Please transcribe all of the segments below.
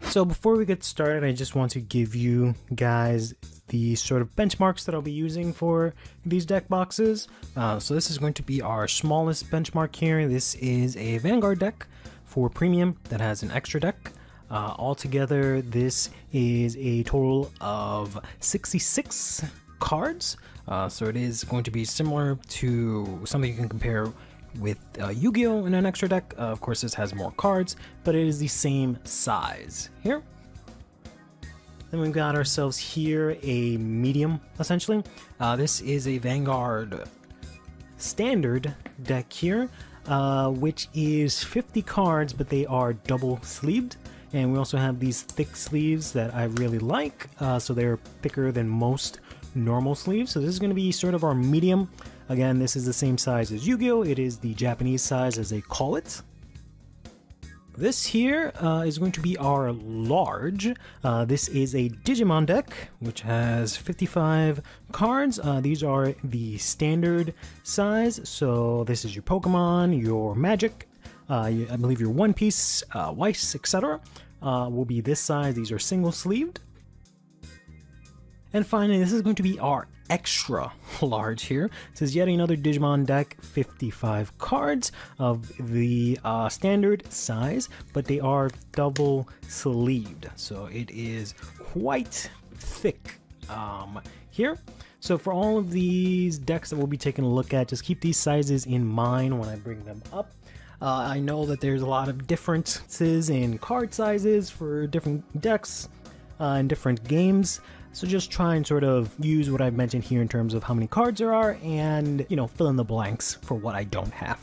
So before we get started, I just want to give you guys the sort of benchmarks that I'll be using for these deck boxes. So this is going to be our smallest benchmark here. This is a Vanguard deck for premium that has an extra deck. Altogether, this is a total of 66 cards. So it is going to be similar to something you can compare with Yu-Gi-Oh! In an extra deck. Of course, this has more cards, but it is the same size here. Then we've got ourselves here a medium, essentially. This is a Vanguard standard deck here, which is 50 cards, but they are double sleeved. And we also have these thick sleeves that I really like, so they're thicker than most normal sleeves. So this is going to be sort of our medium. Again, this is the same size as Yu-Gi-Oh! It is the Japanese size, as they call it. This here is going to be our large. This is a Digimon deck, which has 55 cards. These are the standard size. So this is your Pokemon, your Magic, I believe your One Piece, Weiss, etc. Will be this size. These are single sleeved. And finally, this is going to be our extra large here. This is yet another Digimon deck, 55 cards of the standard size, but they are double sleeved. So it is quite thick here. So for all of these decks that we'll be taking a look at, just keep these sizes in mind when I bring them up. I know that there's a lot of differences in card sizes for different decks and different games. So just try and sort of use what I've mentioned here in terms of how many cards there are and, you know, fill in the blanks for what I don't have.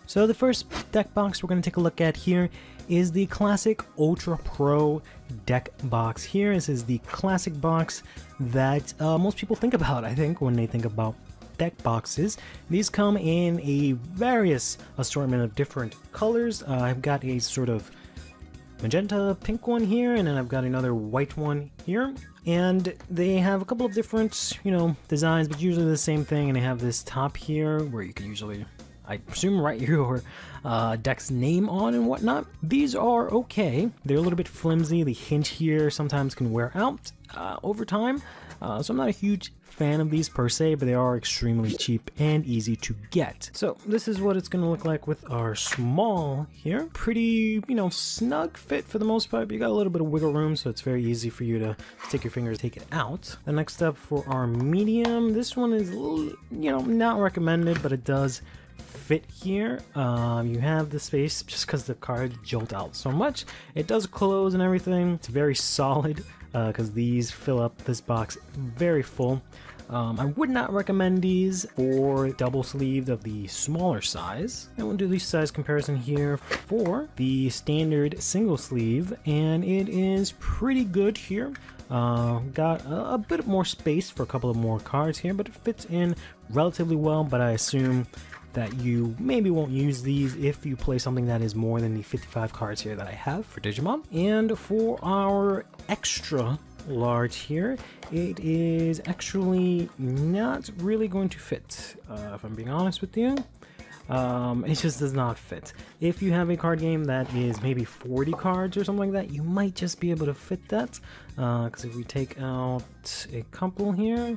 So the first deck box we're going to take a look at here is the classic Ultra Pro deck box here. This is the classic box that most people think about, I think, when they think about deck boxes. These come in a various assortment of different colors. I've got a sort of magenta pink one here, and then I've got another white one here, and they have a couple of different, you know, designs, but usually the same thing. And they have this top here where you can usually, I presume, write your deck's name on and whatnot. These are okay. They're a little bit flimsy. The hinge here sometimes can wear out over time, so I'm not a huge fan of these per se, but they are extremely cheap and easy to get. So this is what it's going to look like with our small here. Pretty, you know, snug fit for the most part, but you got a little bit of wiggle room, so it's very easy for you to stick your fingers, take it out. The next step for our medium, this one is, you know, not recommended, but it does fit here. You have the space just because the cards jolt out so much. It does close and everything. It's very solid because these fill up this box very full. I would not recommend these for double sleeved of the smaller size. And we'll do the size comparison here for the standard single sleeve, and it is pretty good here. Got a bit more space for a couple of more cards here, but it fits in relatively well. But I assume that you maybe won't use these if you play something that is more than the 55 cards here that I have for Digimon. And for our extra large here, it is actually not really going to fit, if I'm being honest with you. It just does not fit. If you have a card game that is maybe 40 cards or something like that, you might just be able to fit that, because if we take out a couple here,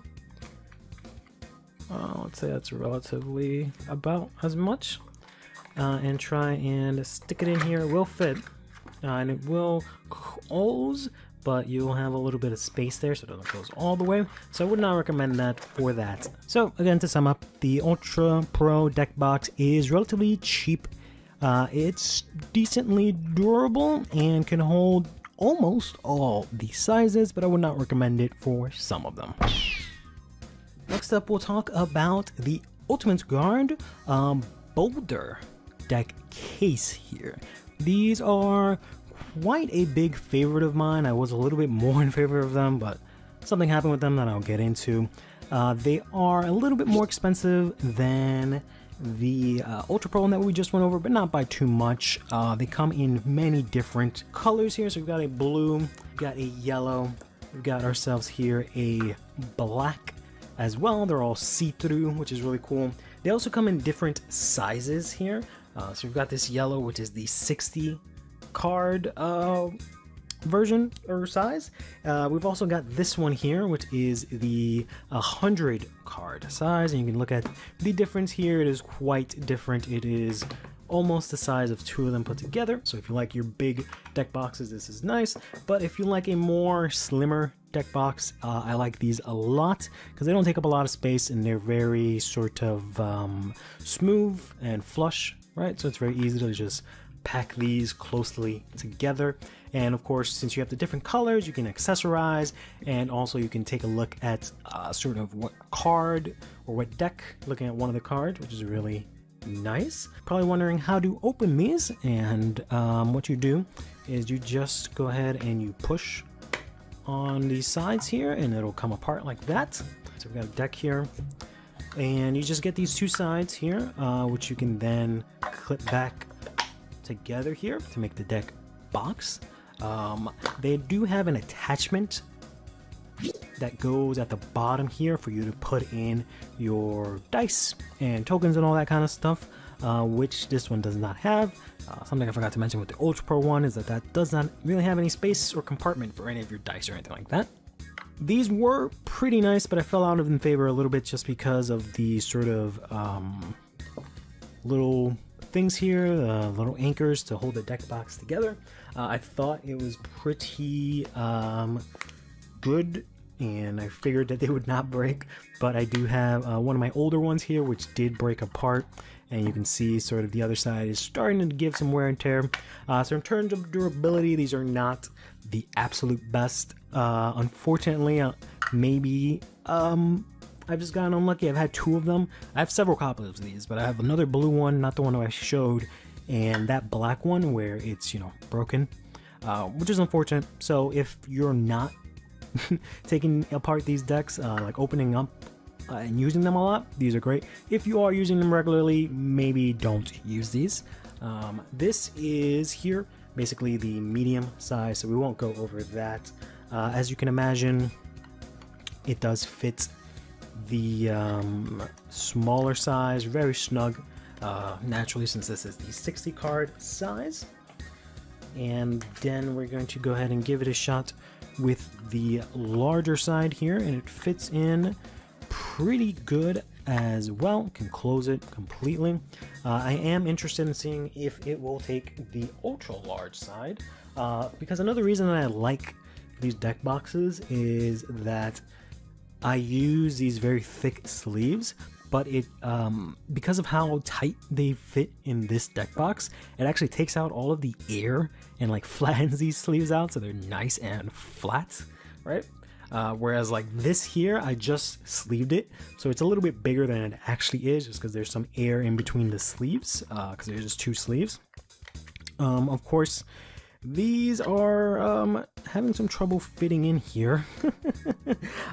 let's say that's relatively about as much, and try and stick it in here, it will fit, and it will close, but you'll have a little bit of space there, so it doesn't close all the way. So I would not recommend that for that. So again, to sum up, the Ultra Pro deck box is relatively cheap. It's decently durable and can hold almost all the sizes, but I would not recommend it for some of them. Next up, we'll talk about the Ultimate Guard Boulder deck case here. These are quite a big favorite of mine. I was a little bit more in favor of them, but something happened with them that I'll get into. They are a little bit more expensive than the Ultra Pro one that we just went over, but not by too much. They come in many different colors here. So we've got a blue, we've got a yellow, we've got ourselves here a black as well. They're all see-through, which is really cool. They also come in different sizes here. So we've got this yellow, which is the 60 card version or size. We've also got this one here, which is the 100 card size, and you can look at the difference here. It is quite different. It is almost the size of two of them put together. So if you like your big deck boxes, this is nice. But if you like a more slimmer deck box, I like these a lot because they don't take up a lot of space and they're very sort of smooth and flush, right? So it's very easy to just pack these closely together. And of course, since you have the different colors, you can accessorize, and also you can take a look at sort of what card or what deck, looking at one of the cards, which is really nice. Probably wondering how to open these, and what you do is you just go ahead and you push on these sides here and it'll come apart like that. So we've got a deck here, and you just get these two sides here, which you can then clip back together here to make the deck box. They do have an attachment that goes at the bottom here for you to put in your dice and tokens and all that kind of stuff, which this one does not have. Something I forgot to mention with the Ultra Pro one is that that does not really have any space or compartment for any of your dice or anything like that. These were pretty nice, but I fell out of in favor a little bit just because of the sort of little things here, little anchors to hold the deck box together. I thought it was pretty good, and I figured that they would not break, but I do have one of my older ones here which did break apart, and you can see sort of the other side is starting to give some wear and tear. So in terms of durability, these are not the absolute best. Unfortunately, maybe I've just gotten unlucky. I've had two of them. I have several copies of these, but I have another blue one, not the one I showed, and that black one where it's, you know, broken, which is unfortunate. So if you're not taking apart these decks, like opening up and using them a lot, these are great. If you are using them regularly, maybe don't use these. This is here basically the medium size, so we won't go over that. As you can imagine, it does fit the smaller size, very snug, naturally, since this is the 60 card size. And then we're going to go ahead and give it a shot with the larger side here, and it fits in pretty good as well. Can close it completely. I am interested in seeing if it will take the ultra large side, because another reason that I like these deck boxes is that I use these very thick sleeves, but it because of how tight they fit in this deck box, it actually takes out all of the air and like flattens these sleeves out so they're nice and flat, right? Whereas like this here, I just sleeved it, so it's a little bit bigger than it actually is, just because there's some air in between the sleeves, because there's just two sleeves. Of course, these are having some trouble fitting in here.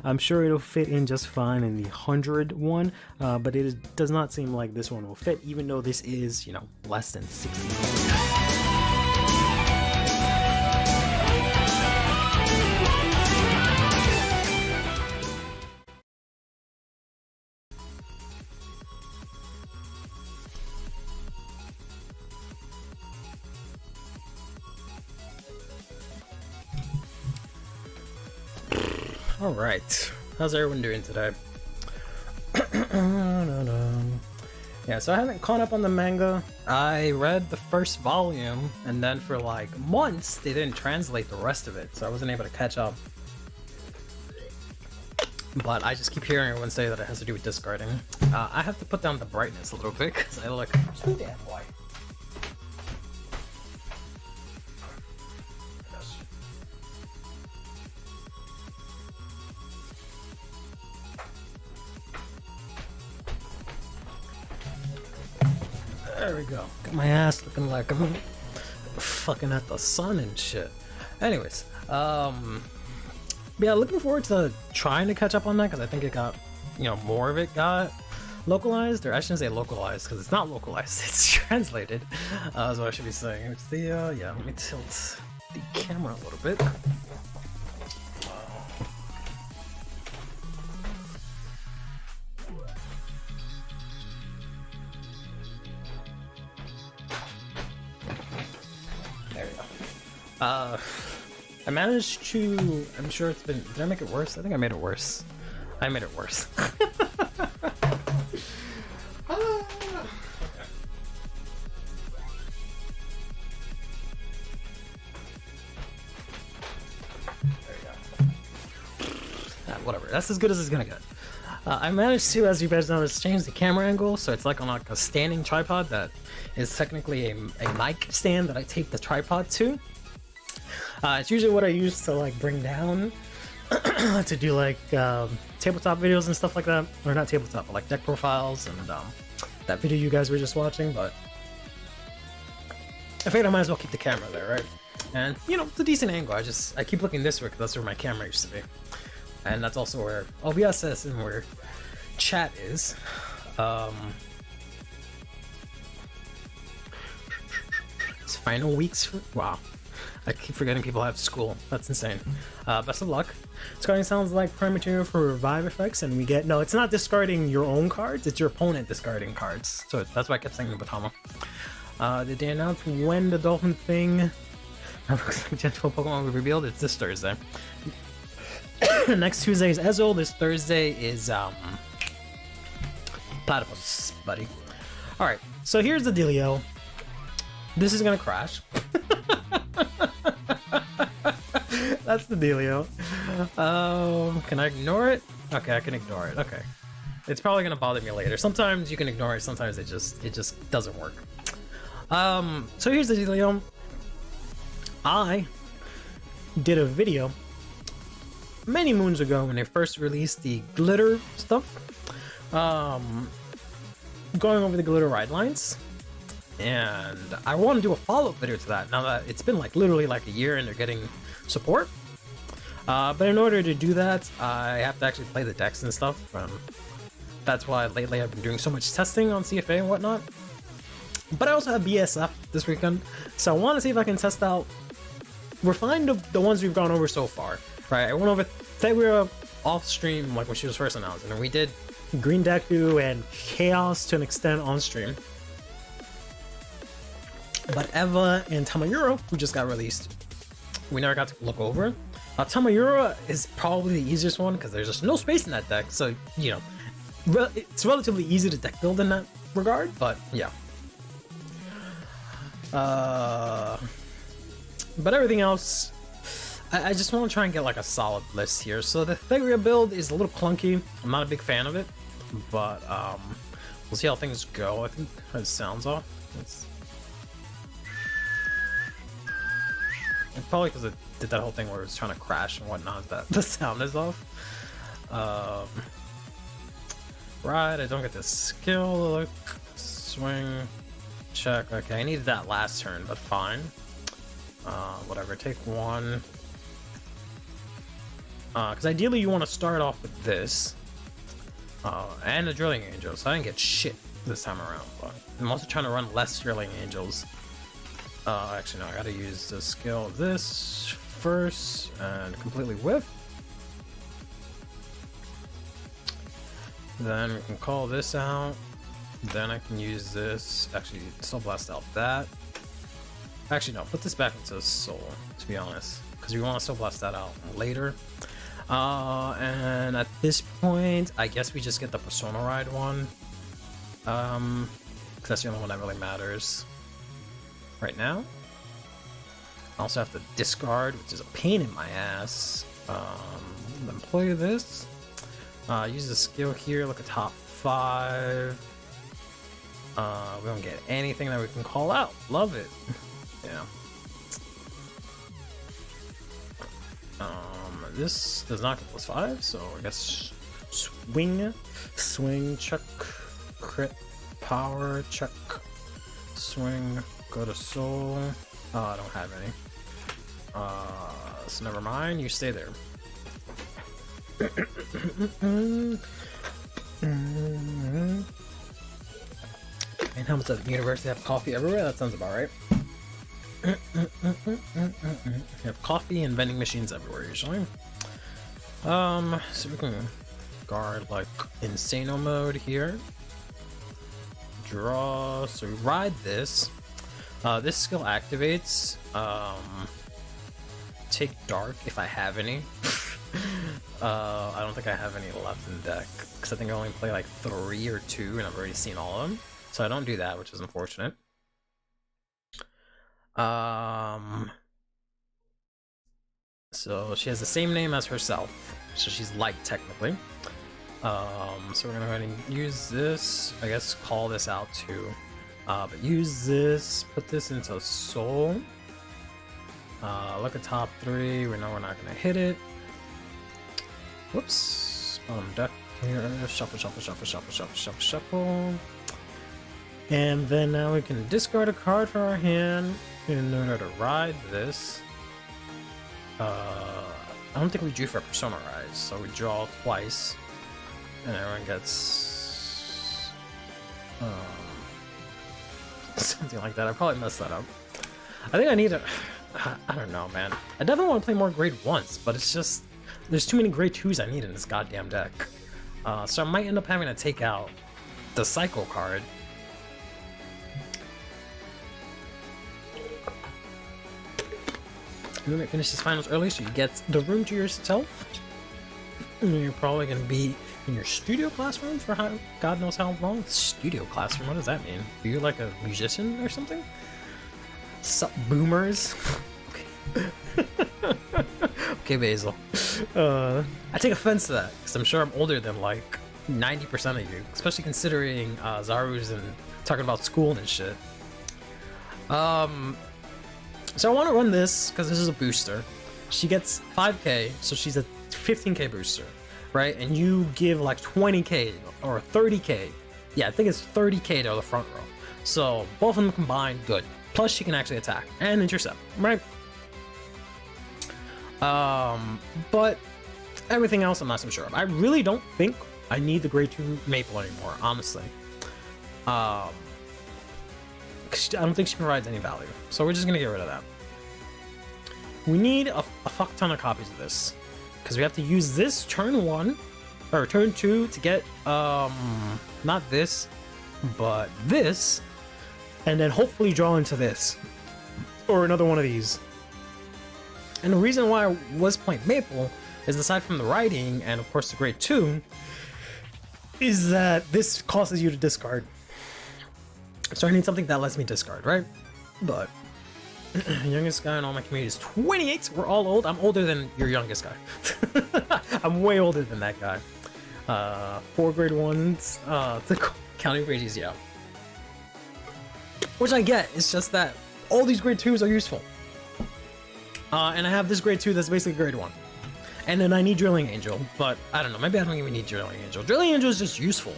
I'm sure it'll fit in just fine in the 100 one, but does not seem like this one will fit, even though this is, you know, less than 60. Alright, how's everyone doing today? Yeah, so I haven't caught up on the manga. I read the first volume, and then for like months they didn't translate the rest of it, so I wasn't able to catch up. But I just keep hearing everyone say that it has to do with discarding. I have to put down the brightness a little bit, because I look too damn white. There we go. Got my ass looking like I'm fucking at the sun and shit. Anyways, yeah, looking forward to trying to catch up on that, because I think it got, you know, more of it got localized, or I shouldn't say localized, because it's not localized, it's translated, is what I should be saying. It's the, yeah, let me tilt the camera a little bit. I managed to, I'm sure it's been, did I make it worse? I think I made it worse. I made it worse. Whatever, that's as good as it's gonna get. I managed to, as you guys noticed, change the camera angle so it's like on like a standing tripod that is technically a mic stand that I tape the tripod to. It's usually what I use to like bring down to do like tabletop videos and stuff like that, or not tabletop, but like deck profiles and that video you guys were just watching. But I figured I might as well keep the camera there, right? And you know, it's a decent angle. I keep looking this way because that's where my camera used to be. And that's also where OBS is and where chat is. It's final weeks for, wow. I keep forgetting people have school. That's insane. Best of luck. Discarding sounds like prime material for revive effects, and we get, no, it's not discarding your own cards, it's your opponent discarding cards. So that's why I kept saying the Batama. Did they announce when the dolphin thing looks like gentle Pokemon will be revealed? It's this Thursday. Next Tuesday is Ezel. This Thursday is Platypus, buddy. Alright, so here's the dealio. This is gonna crash. That's the dealio. Can I ignore it? Okay, I can ignore it. Okay. It's probably gonna bother me later. Sometimes you can ignore it, sometimes it just doesn't work. So here's the dealio. I did a video many moons ago when they first released the glitter stuff, going over the glitter ride lines, and I want to do a follow-up video to that now that it's been like literally like a year and they're getting support. But in order to do that, I have to actually play the decks and stuff. That's why lately I've been doing so much testing on CFA and whatnot. But I also have BSF this weekend, so I want to see if I can test out, refine the ones we've gone over so far. Right, I went over Thagria off stream, like when she was first announced, and then we did Green Deku and Chaos to an extent on stream. But Eva and Tamayura, who just got released, we never got to look over. Tamayura is probably the easiest one because there's just no space in that deck, so you know, it's relatively easy to deck build in that regard. But yeah. But everything else, I just want to try and get like a solid list here. So the Thagria build is a little clunky. I'm not a big fan of it, but we'll see how things go. I think it sounds off. It's probably because it did that whole thing where it was trying to crash and whatnot, that the sound is off. Right, I don't get this skill. Look, swing, check. Okay, I needed that last turn, but fine. Whatever, take one. Because ideally you want to start off with this. And the Drilling Angel, so I didn't get shit this time around, but I'm also trying to run less Drilling Angels. Actually no, I gotta use the skill of this first and completely whiff. Then we can call this out. Then I can use this, actually Soul Blast out that. Actually no, put this back into Soul, to be honest, because we want to Soul Blast that out later. And at this point, I guess we just get the Persona Ride one. Because that's the only one that really matters right now. I also have to discard, which is a pain in my ass. Then play this. Use the skill here, look at top 5. We don't get anything that we can call out. Love it. Yeah. This does not get +5, so I guess swing, check, crit, power, check, swing, go to soul. Oh, I don't have any. So never mind, you stay there. And how much of the universe have coffee everywhere? That sounds about right. We have coffee and vending machines everywhere usually. So we can guard like Insano mode here. Draw, so we ride this. This skill activates take dark if I have any. I don't think I have any left in the deck, because I think I only play like 3 or 2, and I've already seen all of them. So I don't do that, which is unfortunate. So she has the same name as herself, so she's light technically. So we're gonna go ahead and use this. I guess call this out too. But use this, put this into soul. Look at top 3. We know we're not gonna hit it. Whoops. Bottom deck here. Shuffle, shuffle, shuffle, shuffle, shuffle, shuffle, shuffle. And then now we can discard a card from our hand in order to ride this. I don't think we drew for a Persona Rise, so we draw twice. And everyone gets something like that. I probably messed that up. I think I need a... I don't know, man. I definitely want to play more grade 1s, but it's just... There's too many grade 2s I need in this goddamn deck. So I might end up having to take out the Cycle card. You want to finish this finals early so you get the room to yourself. You're probably going to be in your studio classroom for God knows how long. Studio classroom, what does that mean? Are you like a musician or something? Sup, boomers? Okay. Okay, Basil. I take offense to that, because I'm sure I'm older than like 90% of you, especially considering Zaru's and talking about school and shit. So I want to run this because this is a booster. She gets 5k, so she's a 15k booster, right? And you give like 20k or 30k. Yeah, I think it's 30k to the front row. So both of them combined, good. Plus she can actually attack and intercept, right? But everything else I'm not so sure of. I really don't think I need the grade 2 Maple anymore, honestly. I don't think she provides any value, so we're just gonna get rid of that. We need a fuck ton of copies of this, because we have to use this turn 1 or turn 2 to get not this, but this, and then hopefully draw into this or another one of these. And the reason why I was playing Maple is, aside from the writing and of course the grade 2, is that this causes you to discard. So I need something that lets me discard, right? But youngest guy in all my community is 28. We're all old. I'm older than your youngest guy. I'm way older than that guy. 4 grade 1s to counting pages, yeah. Which I get. It's just that all these grade 2s are useful. And I have this grade 2 that's basically grade 1. And then I need Drilling Angel, but I don't know. Maybe I don't even need Drilling Angel. Drilling Angel is just useful.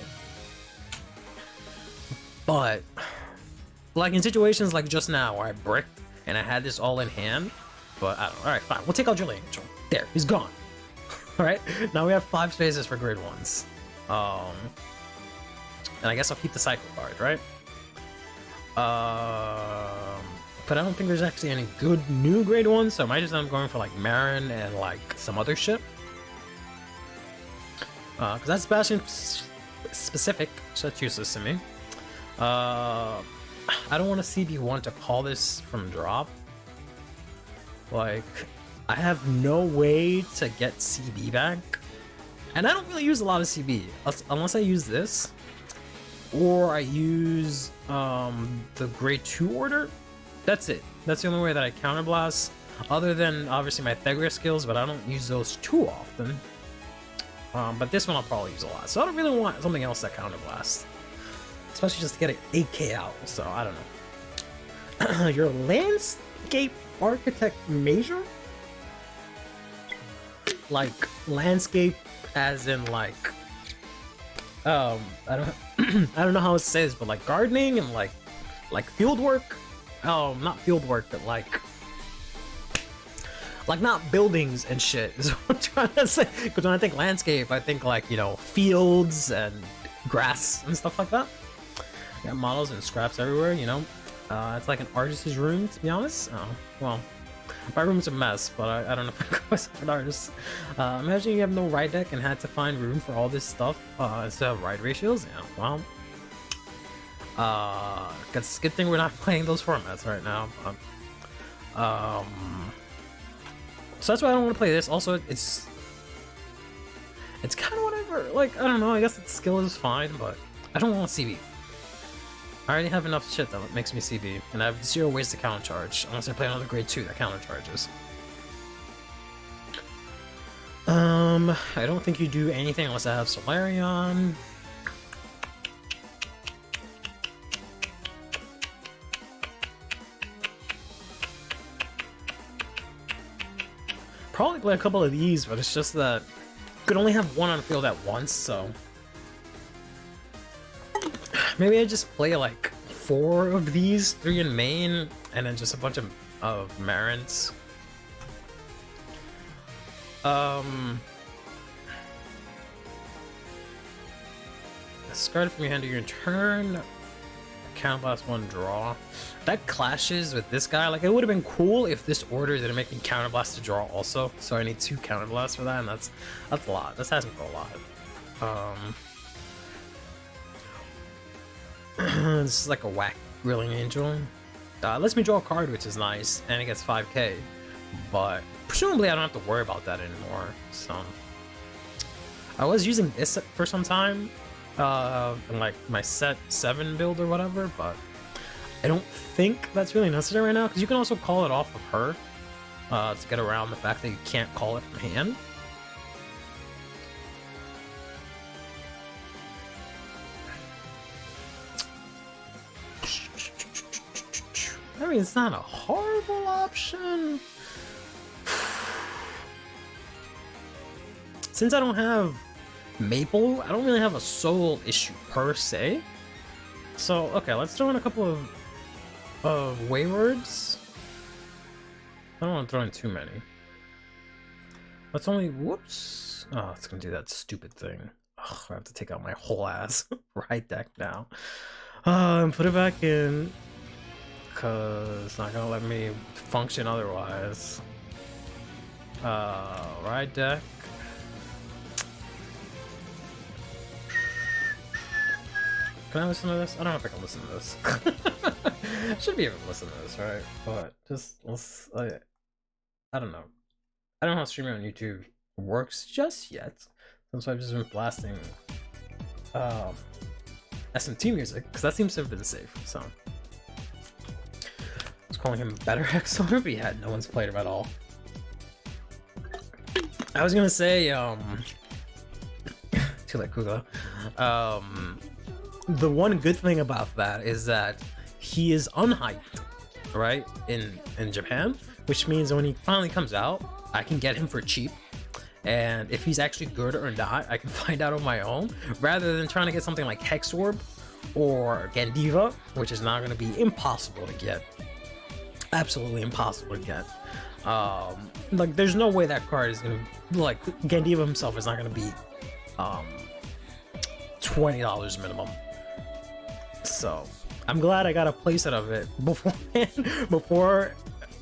But, like in situations like just now where I bricked and I had this all in hand, but I don't know. Alright, fine. We'll take out Drilling Angel. There, he's gone. Alright, now we have 5 spaces for grade 1s. And I guess I'll keep the Cycle card, right? But I don't think there's actually any good new grade 1s, so I might just end up going for like Marin and like some other shit. Because that's Bastion specific, so that's useless to me. I don't want to CB1 to call this from drop. Like, I have no way to get CB back. And I don't really use a lot of CB, unless I use this. Or I use the grade 2 order. That's it. That's the only way that I counterblast. Other than, obviously, my Thegria skills, but I don't use those too often. But this one I'll probably use a lot. So I don't really want something else that counterblasts. Especially just to get an 8k out, so I don't know. Your landscape architect major? Like, landscape as in like... I don't know how to say this, but like gardening and like field work? Oh, not field work, but like not buildings and shit is what I'm trying to say. Because when I think landscape, I think like, you know, fields and grass and stuff like that. Got models and scraps everywhere, you know. It's like an artist's room, to be honest. Oh, well, my room's a mess, but I don't know if I call myself an artist. Imagine you have no ride deck and had to find room for all this stuff instead of ride ratios. Yeah, well, it's a good thing we're not playing those formats right now. So that's why I don't want to play this. Also, it's kind of whatever. Like, I don't know. I guess its skill is fine, but I don't want CB. I already have enough shit that makes me CB, and I have 0 ways to counter charge unless I play another grade 2 that counter charges. I don't think you do anything unless I have Solarion. Probably play a couple of these, but it's just that you could only have one on the field at once, so maybe I just play like 4 of these, 3 in main, and then just a bunch of Marins. Discard from your hand during your turn. Counterblast 1 draw. That clashes with this guy. Like, it would have been cool if this order didn't make me counterblast to draw also. So I need 2 counterblasts for that, and that's a lot. This has me for a lot. This is like a whack Grilling Angel. Lets me draw a card, which is nice, and it gets 5k. But presumably I don't have to worry about that anymore. So I was using this for some time. In like my set 7 build or whatever, but I don't think that's really necessary right now, because you can also call it off of her to get around the fact that you can't call it from hand. I mean, it's not a horrible option. Since I don't have Maple, I don't really have a soul issue per se. So, okay, let's throw in a couple of Waywards. I don't want to throw in too many. Let's only, whoops. Oh, it's gonna do that stupid thing. Ugh, I have to take out my whole ass right deck now. And put it back in, because it's not gonna let me function otherwise. Right deck. Can I listen to this? I don't know if I can listen to this. I should be able to listen to this, right? But just let's. I don't know. I don't know how streaming on YouTube works just yet. Since I've just been blasting SMT music, because that seems to have been safe. So I was calling him better XR, but yeah, no one's played him at all. I was gonna say too late, Kugla. The one good thing about that is that he is unhyped, right, in Japan, which means when he finally comes out, I can get him for cheap, and if he's actually good or not, I can find out on my own, rather than trying to get something like Hexorb or Gandiva, which is not going to be impossible to get. Absolutely impossible to get. Like, there's no way that card is going to, like, Gandiva himself is not going to be $20 minimum. So I'm glad I got a playset of it before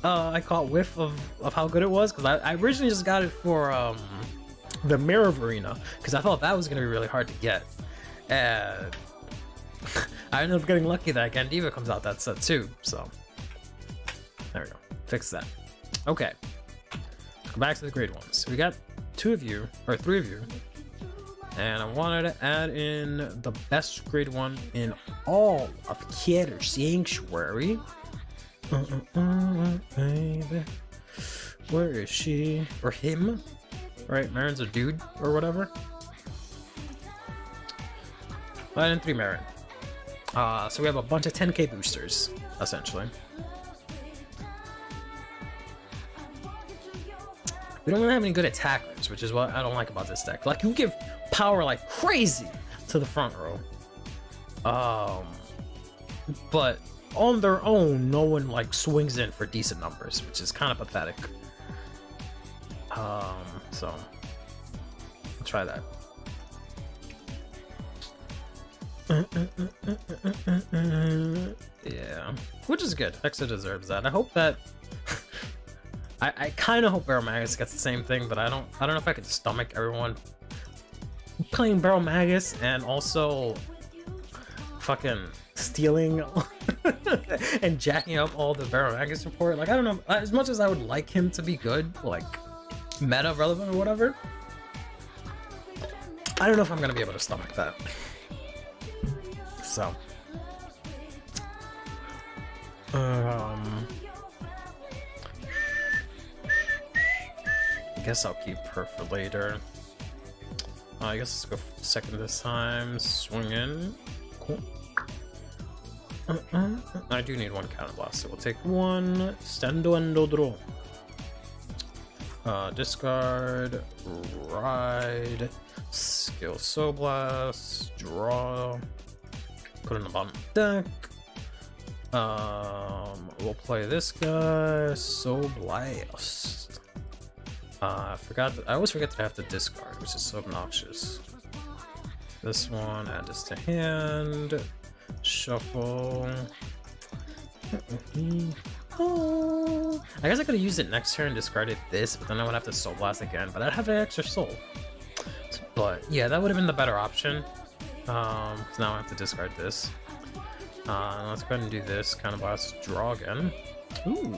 I caught whiff of how good it was, because I originally just got it for the Mirror Arena, because I thought that was going to be really hard to get, and I ended up getting lucky that Gandiva comes out that set too. So there we go, fix that. Okay, go back to the grade ones. We got 2 of you, or 3 of you, and I wanted to add in the best grade 1 in all of Killer Sanctuary. Baby. Where is she? Or him? Right, Marin's a dude or whatever. I added in 3 Marin. So we have a bunch of 10k boosters, essentially. We don't really have any good attackers, which is what I don't like about this deck. Like, you give power like crazy to the front row. But on their own, no one like swings in for decent numbers, which is kind of pathetic. So I'll try that. Yeah, which is good. Hexa deserves that. I hope that I kind of hope Barrel Magus gets the same thing, but I don't know if I could stomach everyone playing Barrel Magus and also fucking stealing and jacking up all the Barrel Magus support. Like, I don't know, as much as I would like him to be good, like, meta relevant or whatever. I don't know if I'm gonna be able to stomach that. So, I guess I'll keep her for later. I guess let's go second this time. Swing in. Cool. I do need one counter blast, so we'll take one. Stendo endo draw. Discard. Ride. Skill Soul Blast. Draw. Put in the bottom of the deck. We'll play this guy. Soul Blast. I always forget that I have to discard, which is so obnoxious. This one, add this to hand. Shuffle. Oh. I guess I could have used it next turn and discarded this, but then I would have to Soul Blast again, but I'd have an extra soul. But yeah, that would have been the better option. Because now I have to discard this. Let's go ahead and do this. Kind of blast, draw again. Ooh.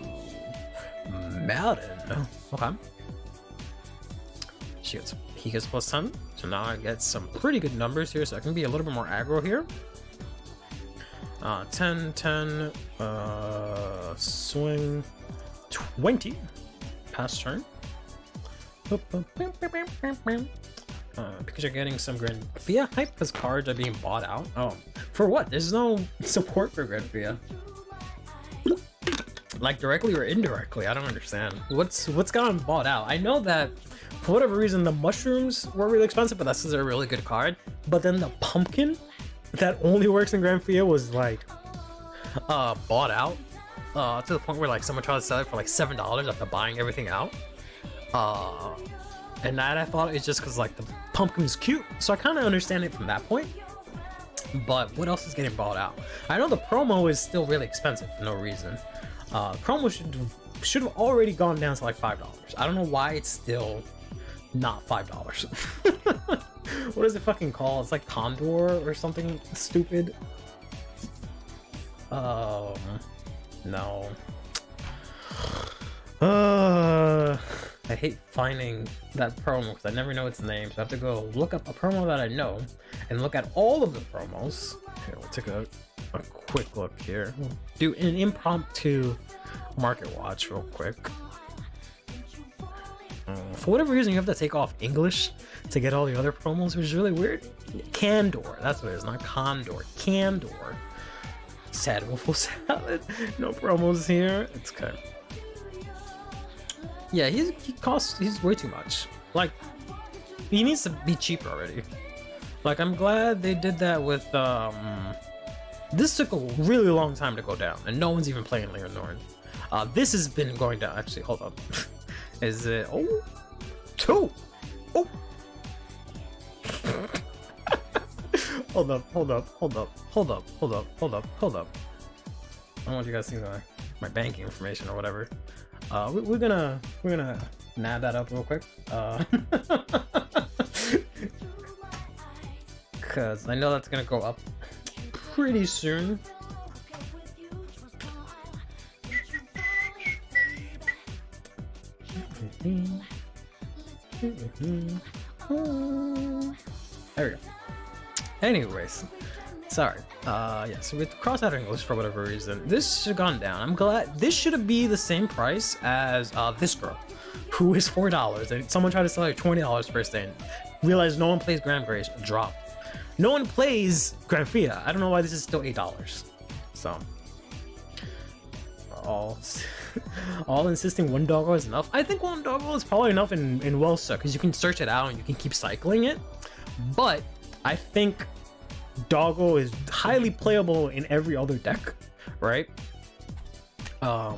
Mountain. Okay. He gets plus 10. So now I get some pretty good numbers here, so I can be a little bit more aggro here. 10, 10, swing, 20. Pass turn. Because you're getting some Granfia hype because cards are being bought out. Oh, for what? There's no support for Granfia. Like directly or indirectly, I don't understand. What's gotten bought out? I know that for whatever reason the mushrooms were really expensive, but that's because they're a really good card. But then the pumpkin that only works in Granfia was like bought out to the point where like someone tried to sell it for like $7 after buying everything out. And that I thought it's just because like the pumpkin's cute, so I kind of understand it from that point. But what else is getting bought out? I know the promo is still really expensive for no reason. Promo should have already gone down to like $5. I don't know why it's still not $5. What is it fucking called? It's like Condor or something stupid. No. I hate finding that promo because I never know its name, so I have to go look up a promo that I know and look at all of the promos. Here, we'll take a quick look here. We'll do an impromptu market watch real quick. For whatever reason, you have to take off English to get all the other promos, which is really weird. Candor, that's what it is, not Condor. Candor. Sad waffle salad. No promos here. It's okay. Yeah, he's way too much. Like, he needs to be cheaper already. Like, I'm glad they did that with, this took a really long time to go down, and no one's even playing Leon Norn. This has been going down, actually, hold up. Is it, oh, 2! Oh! Hold up. I don't want you guys to see my banking information or whatever. We're gonna nab that up real quick. Cause I know that's gonna go up pretty soon. There we go. Anyways, sorry. Yeah, so with cross-out English for whatever reason, this should have gone down. I'm glad this should be the same price as this girl, who is $4, and someone tried to sell her $20 first day and realized no one plays Grand Grace, dropped. No one plays Granfia. I don't know why this is still $8. So all insisting one doggo is enough. I think one doggo is probably enough in Welsa because you can search it out and you can keep cycling it. But I think doggo is highly playable in every other deck, right? So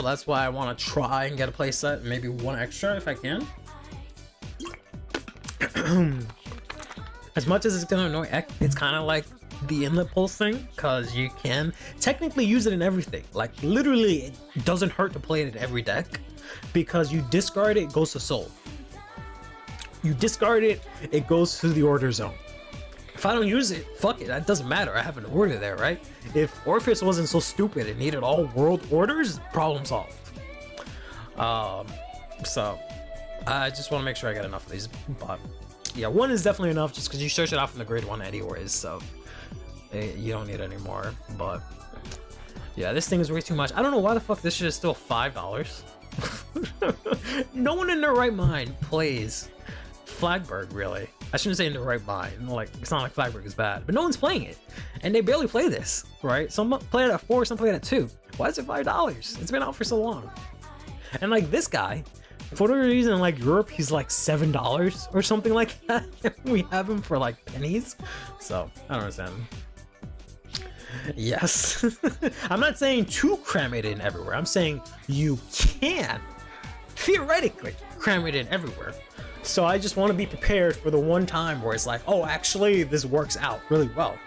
that's why I want to try and get a playset, maybe one extra if I can. As much as it's gonna annoy Ek, it's kind of like the inlet pulse thing, because you can technically use it in everything. Like literally, it doesn't hurt to play it in every deck, because you discard it, it goes to soul. You discard it, it goes to the order zone. If I don't use it, fuck it, that doesn't matter. I have an order there, right? If Orpheus wasn't so stupid and needed all world orders, problem solved. So I just want to make sure I get enough of these, but yeah, one is definitely enough just because you search it out from the grade 1 anyways, so you don't need any more. But yeah, this thing is way too much. I don't know why the fuck this shit is still $5. No one in their right mind plays Flagberg, really. I shouldn't say in the right mind, like it's not like Flagberg is bad, but no one's playing it, and they barely play this, right? Some play it at 4, some play it at 2. Why is it $5? It's been out for so long. And like this guy, for whatever reason, in like Europe, he's like $7 or something like that. We have him for like pennies, so I don't understand. Yes. I'm not saying to cram it in everywhere. I'm saying you can theoretically cram it in everywhere. So I just want to be prepared for the one time where it's like, oh, actually this works out really well.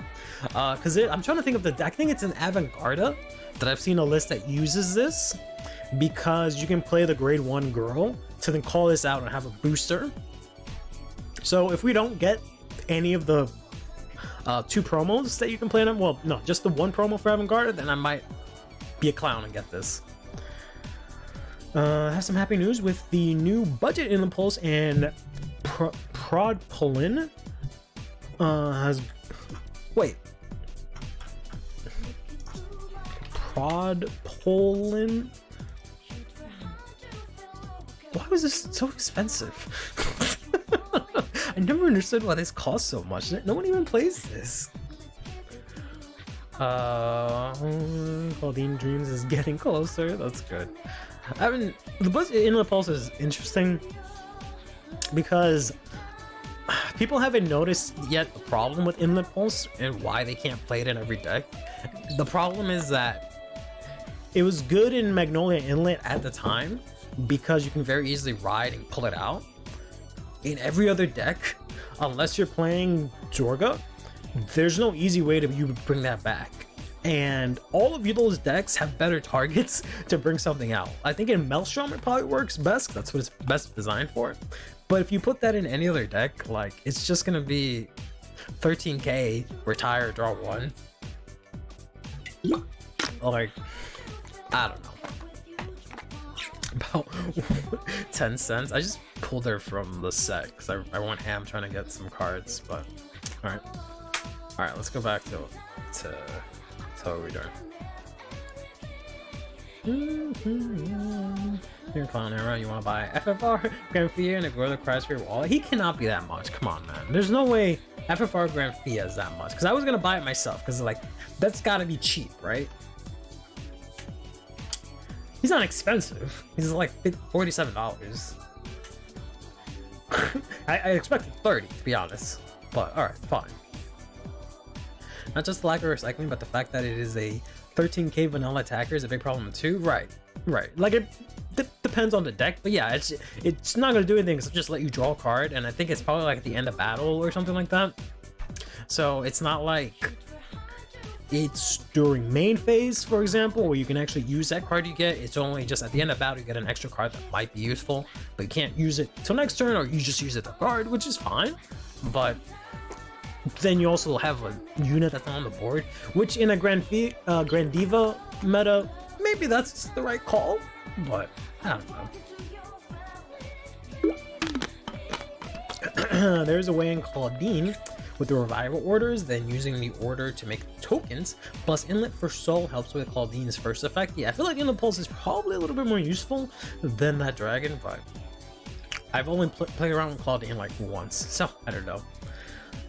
Because I'm trying to think of I think it's an Avantgarde that I've seen a list that uses this, because you can play the grade 1 girl to then call this out and have a booster. So if we don't get any of the 2 promos that you can play on, well, no, just the 1 promo for Avantgarde, then I might be a clown and get this. I have some happy news with the new budget in the Pulse, and Prodpolin has... Wait. Prodpolin? Why was this so expensive? I never understood why this costs so much. No one even plays this. Claudine Dreams is getting closer. That's good. I mean, the budget in the Pulse is interesting because people haven't noticed yet the problem with Inlet Pulse and why they can't play it in every deck. The problem is that it was good in Magnolia Inlet at the time because you can very easily ride and pull it out. In every other deck, unless you're playing Jorga, there's no easy way to bring that back. And all of those decks have better targets to bring something out. I think in Maelstrom it probably works best. That's what it's best designed for. But if you put that in any other deck, like, it's just gonna be 13k, retire, draw 1. Like, I don't know. About 10 cents. I just pulled her from the set because I went ham trying to get some cards, but alright. Alright, let's go back to what we're doing. You're a clown era, you want to buy FFR Grand Fee and ignore the price for your wallet? He cannot be that much. Come on, man. There's no way FFR Grand Fee is that much. Because I was going to buy it myself. Because, like, that's got to be cheap, right? He's not expensive. He's like $47. I expected 30, to be honest. But, alright, fine. Not just the lack of recycling, but the fact that it is a 13k vanilla attacker is a big problem too. Right. Like, it depends on the deck, but yeah, it's not gonna do anything except just let you draw a card, and I think it's probably like at the end of battle or something like that. So it's not like it's during main phase, for example, where you can actually use that card you get. It's only just at the end of battle you get an extra card that might be useful, but you can't use it till next turn, or you just use it to guard, which is fine. But then you also have a unit that's on the board, which in a Grand Diva meta, maybe that's the right call, but I don't know. There's a way in Claudine with the revival orders, then using the order to make tokens, plus Inlet for Soul helps with Claudine's first effect. Yeah, I feel like Inlet Pulse is probably a little bit more useful than that dragon, but I've only played around with Claudine like once, so I don't know.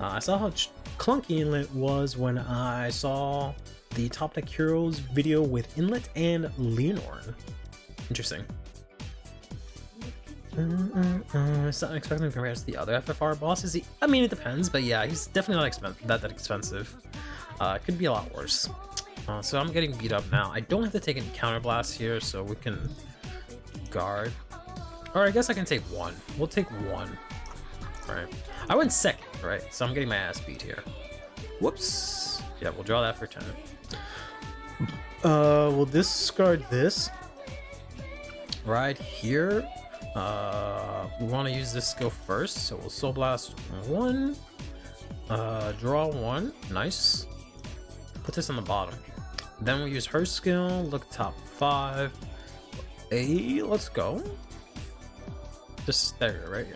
I saw how clunky Inlet was when I saw the Top Deck Heroes video with Inlet and Leonore. Interesting. It's not expected compared to the other FFR bosses. I mean, it depends, but yeah, he's definitely not that expensive. It could be a lot worse. So I'm getting beat up now. I don't have to take any counterblasts here, so we can guard. Or I guess I can take 1. We'll take 1. Alright. I went second, right? So I'm getting my ass beat here. Whoops. Yeah, we'll draw that for 10. We'll discard this. Right here. We want to use this skill first, so we'll Soul Blast 1. Draw 1. Nice. Put this on the bottom. Then we'll use her skill. Look top 5. Let's go. Just there, right?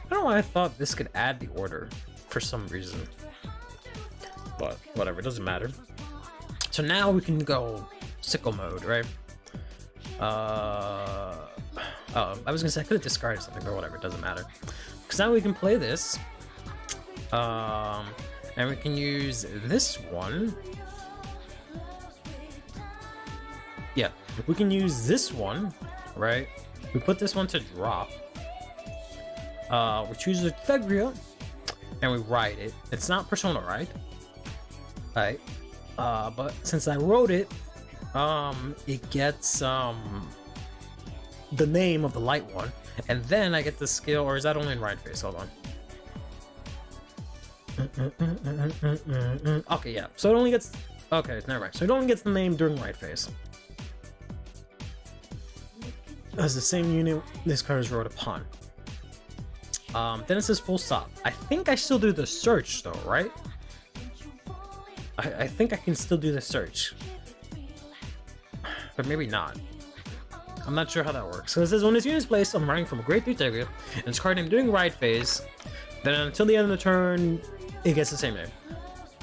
I don't know why I thought this could add the order for some reason. But whatever, it doesn't matter. So now we can go sickle mode, right? Oh, I was gonna say I could have discarded something, but whatever, it doesn't matter. Because now we can play this. And we can use this one. Yeah, we can use this one, right? We put this one to drop. We choose a Thegria, and we ride it. It's not Persona Ride, right? But since I wrote it, it gets the name of the light one, and then I get the skill. Or is that only in ride phase? Hold on. Okay, yeah. So it only gets. Okay, never mind. So it only gets the name during ride phase. As the same unit this card is wrote upon. Then it says full stop. I think I still do the search though, right? I think I can still do the search. But maybe not. I'm not sure how that works. So it says when this unit is placed on running from a grade 3 Thegria, and its card name during ride phase, then until the end of the turn, it gets the same name.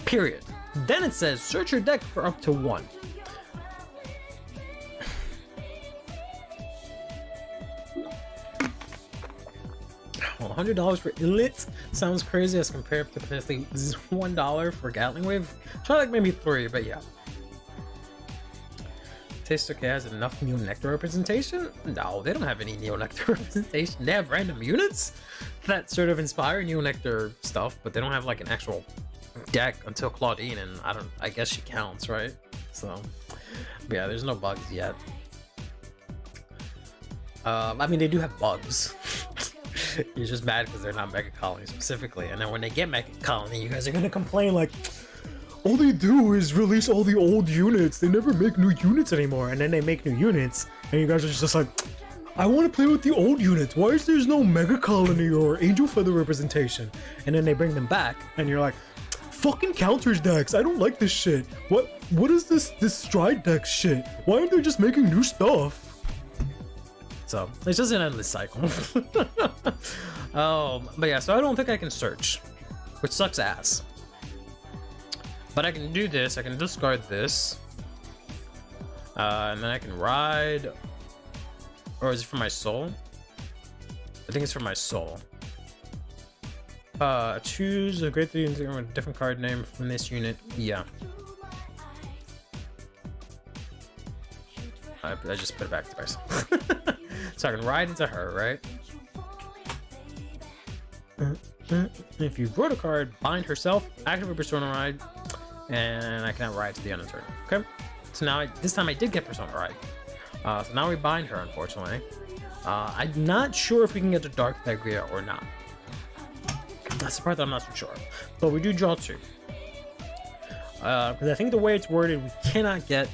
Period. Then it says search your deck for up to 1. Well, $100 for Illit sounds crazy as compared to potentially $1 for Gatling Wave. Try like maybe 3, but yeah. Taste okay has enough Neo Nectar representation? No, they don't have any Neo Nectar representation. They have random units that sort of inspire Neo Nectar stuff, but they don't have like an actual deck until Claudine, and I guess she counts, right? So, yeah, there's no bugs yet. I mean, they do have bugs. You're just mad because they're not Mega Colony specifically, and then when they get Mega Colony, you guys are gonna complain like, all they do is release all the old units. They never make new units anymore, and then they make new units, and you guys are just like, I want to play with the old units. Why is there's no Mega Colony or Angel Feather representation? And then they bring them back, and you're like, fucking counters decks. I don't like this shit. What is this stride deck shit? Why aren't they just making new stuff? So it's just an endless cycle. But yeah, so I don't think I can search, which sucks ass. But I can do this. I can discard this, and then I can ride. Or is it for my soul? I think it's for my soul. Choose a grade 3 with a different card name from this unit. Yeah. I just put it back to myself. So I can ride into her, right? If you wrote a card, bind herself, activate Persona Ride, and I cannot ride to the end of the turn. Okay. So now this time I did get Persona Ride. So now we bind her, unfortunately. I'm not sure if we can get the Dark Thegria or not. That's the part that I'm not so sure. But we do draw 2. Because I think the way it's worded, we cannot get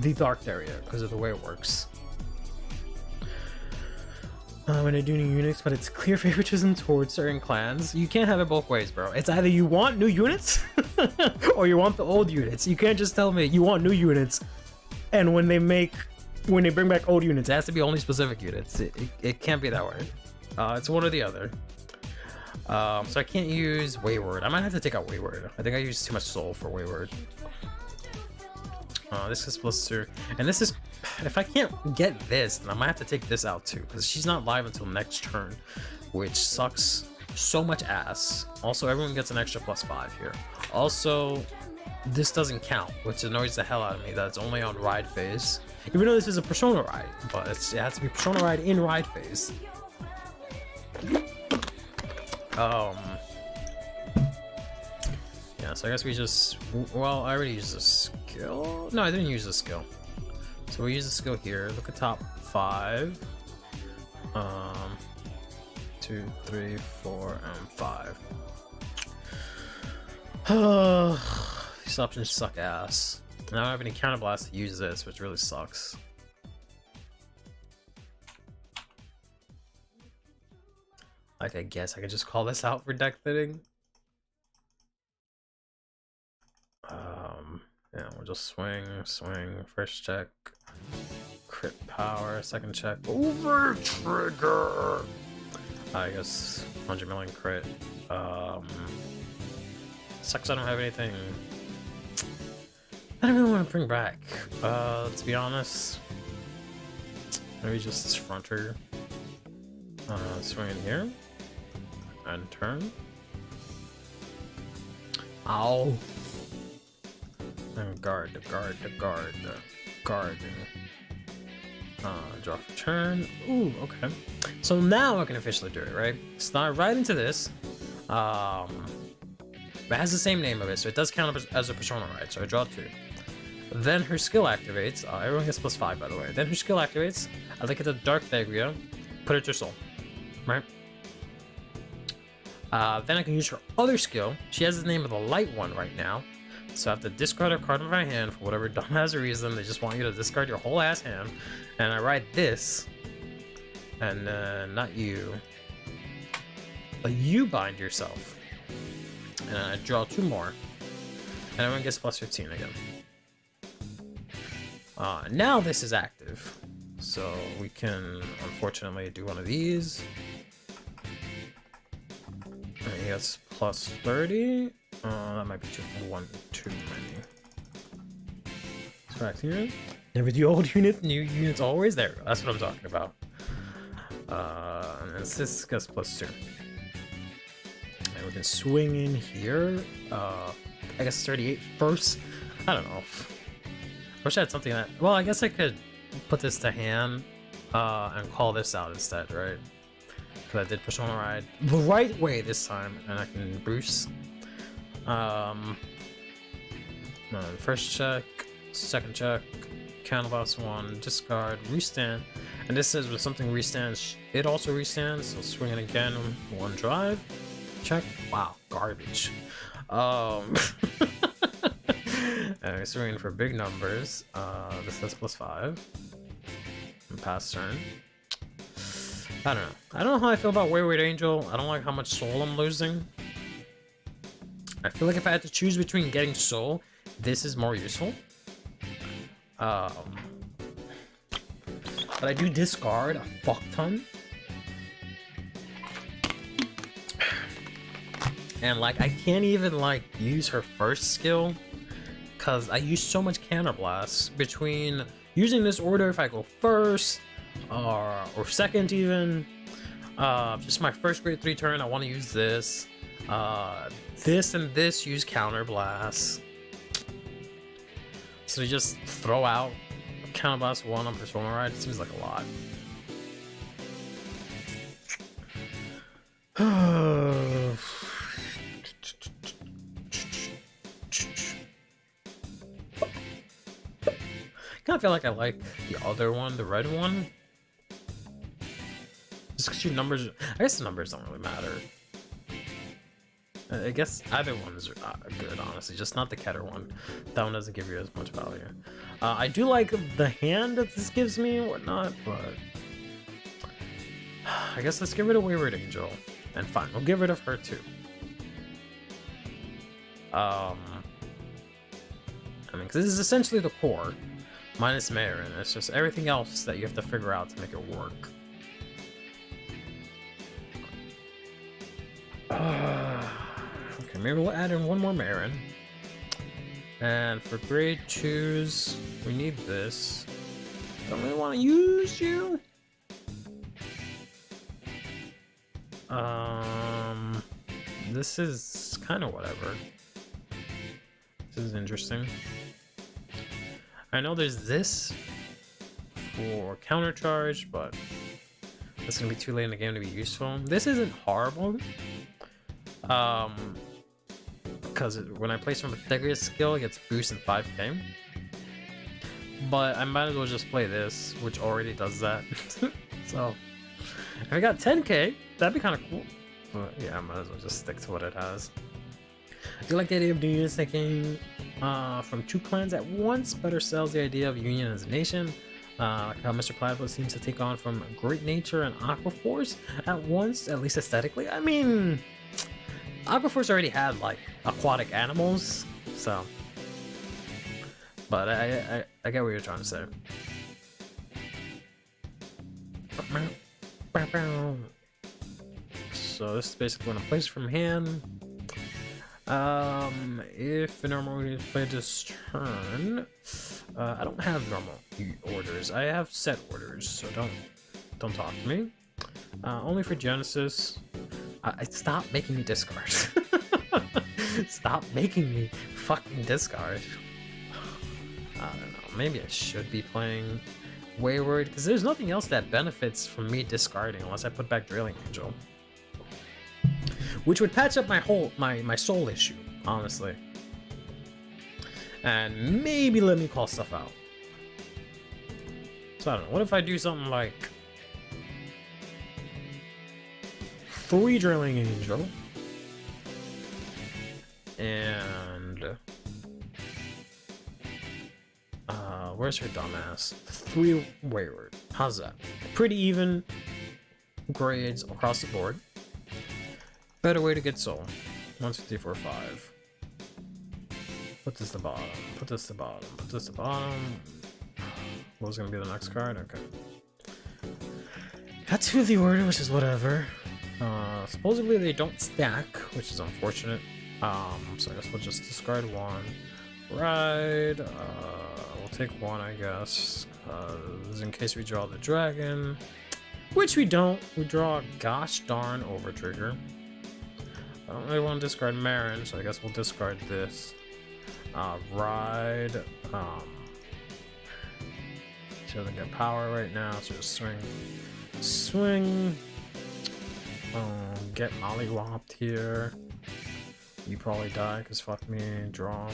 the Dark Thegria because of the way it works. When I do new units, but it's clear favoritism towards certain clans. You can't have it both ways, bro. It's either you want new units or you want the old units. You can't just tell me you want new units, and when they bring back old units, it has to be only specific units. It can't be that way. It's one or the other. So I can't use Wayward. I might have to take out Wayward. I think I used too much soul for Wayward. This is Blister, and this is, if I can't get this, then I might have to take this out too, because she's not live until next turn, which sucks so much ass. Also, everyone gets an extra +5 here. Also, this doesn't count, which annoys the hell out of me that it's only on ride phase. Even though this is a Persona Ride, but it has to be Persona Ride in ride phase. Yeah, so I guess we just, well, I already used a skill. No, I didn't use a skill. So we use the skill here. Look at top 5. 2, 3, 4, and 5. These options suck ass. I don't have any counterblast to use this, which really sucks. Like, I guess I could just call this out for deck fitting. just swing, first check, crit power, second check, over trigger. I guess 100 million crit. Sucks I don't have anything I don't really want to bring back. To be honest, maybe just this fronter. Swing in here and turn. Ow. And guard. Draw for turn. Ooh, okay. So now I can officially do it, right? Slide right into this. It has the same name of it, so it does count as a persona, right? So I draw 2. Then her skill activates. Everyone gets +5, by the way. Then her skill activates. I look at the Dark Dagria, put it to soul, right? Then I can use her other skill. She has the name of the light one right now. So I have to discard a card of my hand for whatever dumbass reason. They just want you to discard your whole ass hand. And I write this. And not you. But you bind yourself. And I draw 2 more. And everyone gets +15 again. Now this is active. So we can, unfortunately, do one of these. And he gets +30. That might be too many. So back here. Never the old unit, new units always there. That's what I'm talking about. And this gets +2. And we can swing in here. I guess 38 first. I don't know. I wish I had something that. Well, I guess I could put this to hand and call this out instead, right? Because I did Persona Ride the right way this time, and I can Bruce. First check, second check, counterboss 1, discard, restand, and this says when something restands, it also restands. So swing it again, 1 drive, check. Wow, garbage. And swinging for big numbers. This says +5. And pass turn. I don't know. I don't know how I feel about Wayward Angel. I don't like how much soul I'm losing. I feel like if I had to choose between getting soul, this is more useful. But I do discard a fuck ton. And like I can't even like use her first skill because I use so much counterblast between using this order if I go first or second even. Just my first grade 3 turn, I want to use this. This and this use counterblast. So to just throw out counterblast 1 on Persona Ride, it seems like a lot. I kind of feel like I like the other one, the red one. Just because your numbers, I guess the numbers don't really matter. I guess either ones are good, honestly, just not the Keter one. That one doesn't give you as much value. I do like the hand that this gives me and whatnot, but I guess let's get rid of Wayward Angel. And fine, we'll get rid of her too. I mean, because this is essentially the core, minus Marin. It's just everything else that you have to figure out to make it work. Okay, maybe we'll add in 1 more Marin. And for grade 2s, we need this. Don't really want to use you. This is kind of whatever. This is interesting. I know there's this for counter charge, but that's gonna be too late in the game to be useful. This isn't horrible. Because when I place from a Degrius skill, it gets boosted 5k. But I might as well just play this, which already does that. So, if I got 10k, that'd be kind of cool. But yeah, I might as well just stick to what it has. I do like the idea of new units taking from 2 clans at once. Better sells the idea of union as a nation. Like how Mr. Platypus seems to take on from Great Nature and Aquaforce at once, at least aesthetically. I mean, Aquaforce already had like aquatic animals, so But I get what you're trying to say. So this is basically when I place from hand. If a normal order is played this turn, I don't have normal orders. I have set orders, so don't talk to me. Only for Genesis. Stop making me discard. Stop making me fucking discard. I don't know. Maybe I should be playing Wayward, because there's nothing else that benefits from me discarding unless I put back Drilling Angel, which would patch up my soul issue, honestly, and maybe let me call stuff out. So I don't know. What if I do something like 3 Drilling Angel and where's her dumbass? 3 Wayward. How's that? Pretty even grades across the board. Better way to get soul. 1, 2, 3, 4, 5. Put this to bottom. Put this to bottom. Put this to bottom. What was gonna be the next card? Okay. Got 2 of the order, which is whatever. Supposedly they don't stack, which is unfortunate. So I guess we'll just discard 1. Ride. We'll take 1, I guess, in case we draw the dragon, which we don't. We draw a gosh darn over trigger. I don't really want to discard Marin, so I guess we'll discard this. Ride. She doesn't get power right now, so just swing. Swing. Get mollywopped here. You probably die, because fuck me. Draw.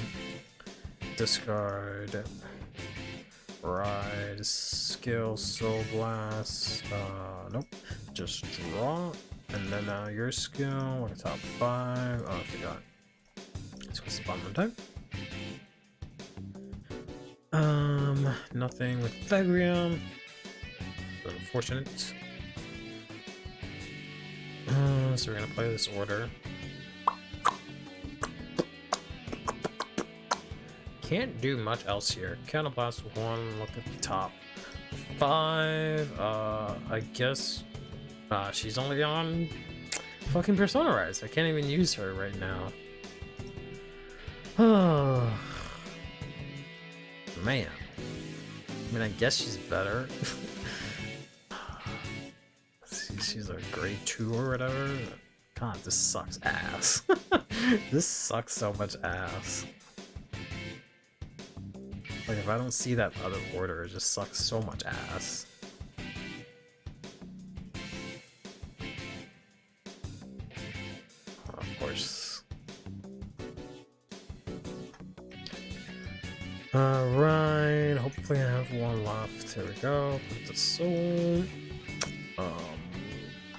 Discard. Ride. Skill. Soul Blast. Nope. Just draw. And then your skill. What a top 5. Oh, I forgot. Let's go to the bottom one time. Nothing with Thagrium. Unfortunate. So we're gonna play this order. Can't do much else here. Counterblast 1, look at the top 5. I guess she's only on fucking Persona Rise. I can't even use her right now. Oh man. I mean, I guess she's better. She's a grade 2 or whatever. God, this sucks ass. This sucks so much ass. Like, if I don't see that other order, it just sucks so much ass. Of course. Alright, hopefully I have 1 left. There we go. Put the soul.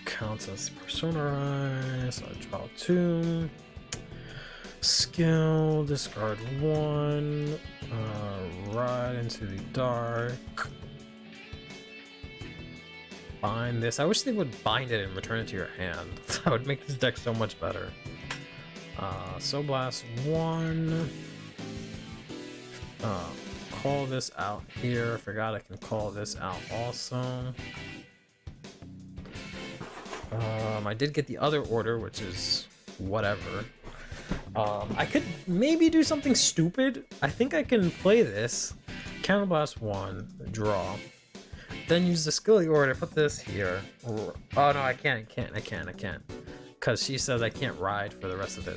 Counts as Persona Rise. I draw 2. Skill, discard 1. Ride into the dark. Bind this. I wish they would bind it and return it to your hand. That would make this deck so much better. Soul Blast 1. Call this out here. Forgot I can call this out also. I did get the other order, which is whatever. I could maybe do something stupid. I think I can play this. Counterblast 1, draw. Then use the skilly order, put this here. Oh no, I can't. Because she says I can't ride for the rest of the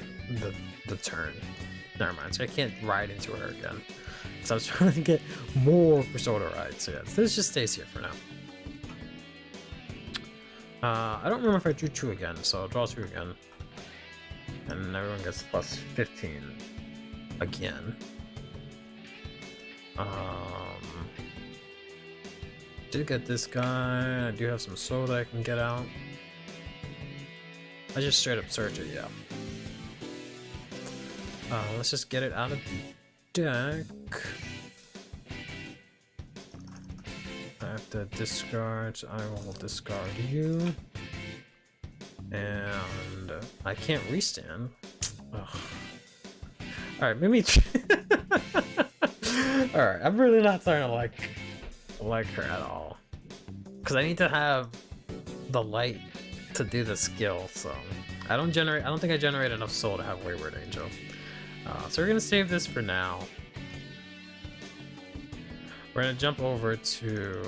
turn. Never mind, so I can't ride into her again. So I was trying to get more Persona rides. So yeah, this just stays here for now. I don't remember if I drew 2 again, so I'll draw 2 again. And everyone gets plus 15 again. Did get this guy. I do have some soul that I can get out. I just straight up search it, yeah. Let's just get it out of the deck. I have to discard, so I will discard you. And I can't restand. Alright, maybe... Alright, Alright, I'm really not starting to like her at all. Because I need to have the light to do the skill, so I don't think I generate enough soul to have Wayward Angel. So we're gonna save this for now. We're gonna jump over to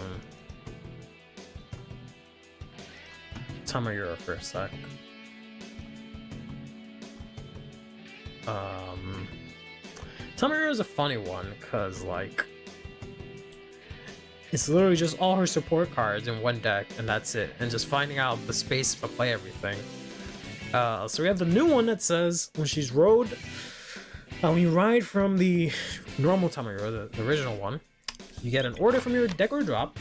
Tamayura for a sec. Tamayura is a funny one because like it's literally just all her support cards in one deck and that's it, and just finding out the space to play everything. So we have the new one that says when she's rode, when you ride from the normal Tamayura, the original one, you get an order from your deck or drop.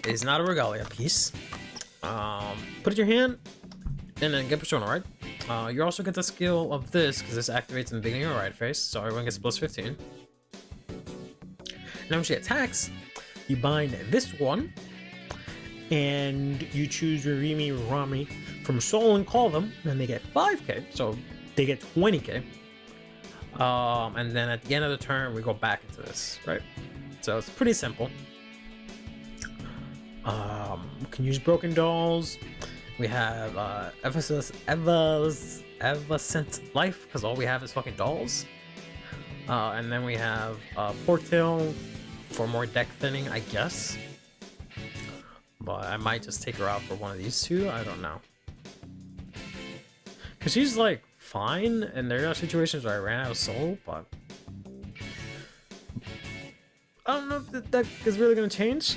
It's not a Regalia piece. Put it in your hand and then get Persona, right? You also get the skill of this because this activates in the beginning of your ride phase, so everyone gets plus 15. Now when she attacks, you bind this one and you choose Rimi Rami from Soul and call them, and they get 5k, so they get 20k. And then at the end of the turn, we go back into this, right? So it's pretty simple. We can use Broken Dolls. We have Evascent Life, because all we have is fucking dolls. And then we have Portail for more deck thinning, I guess. But I might just take her out for one of these two, I don't know. Because she's like fine, and there are situations where I ran out of soul, but I don't know if the deck is really going to change.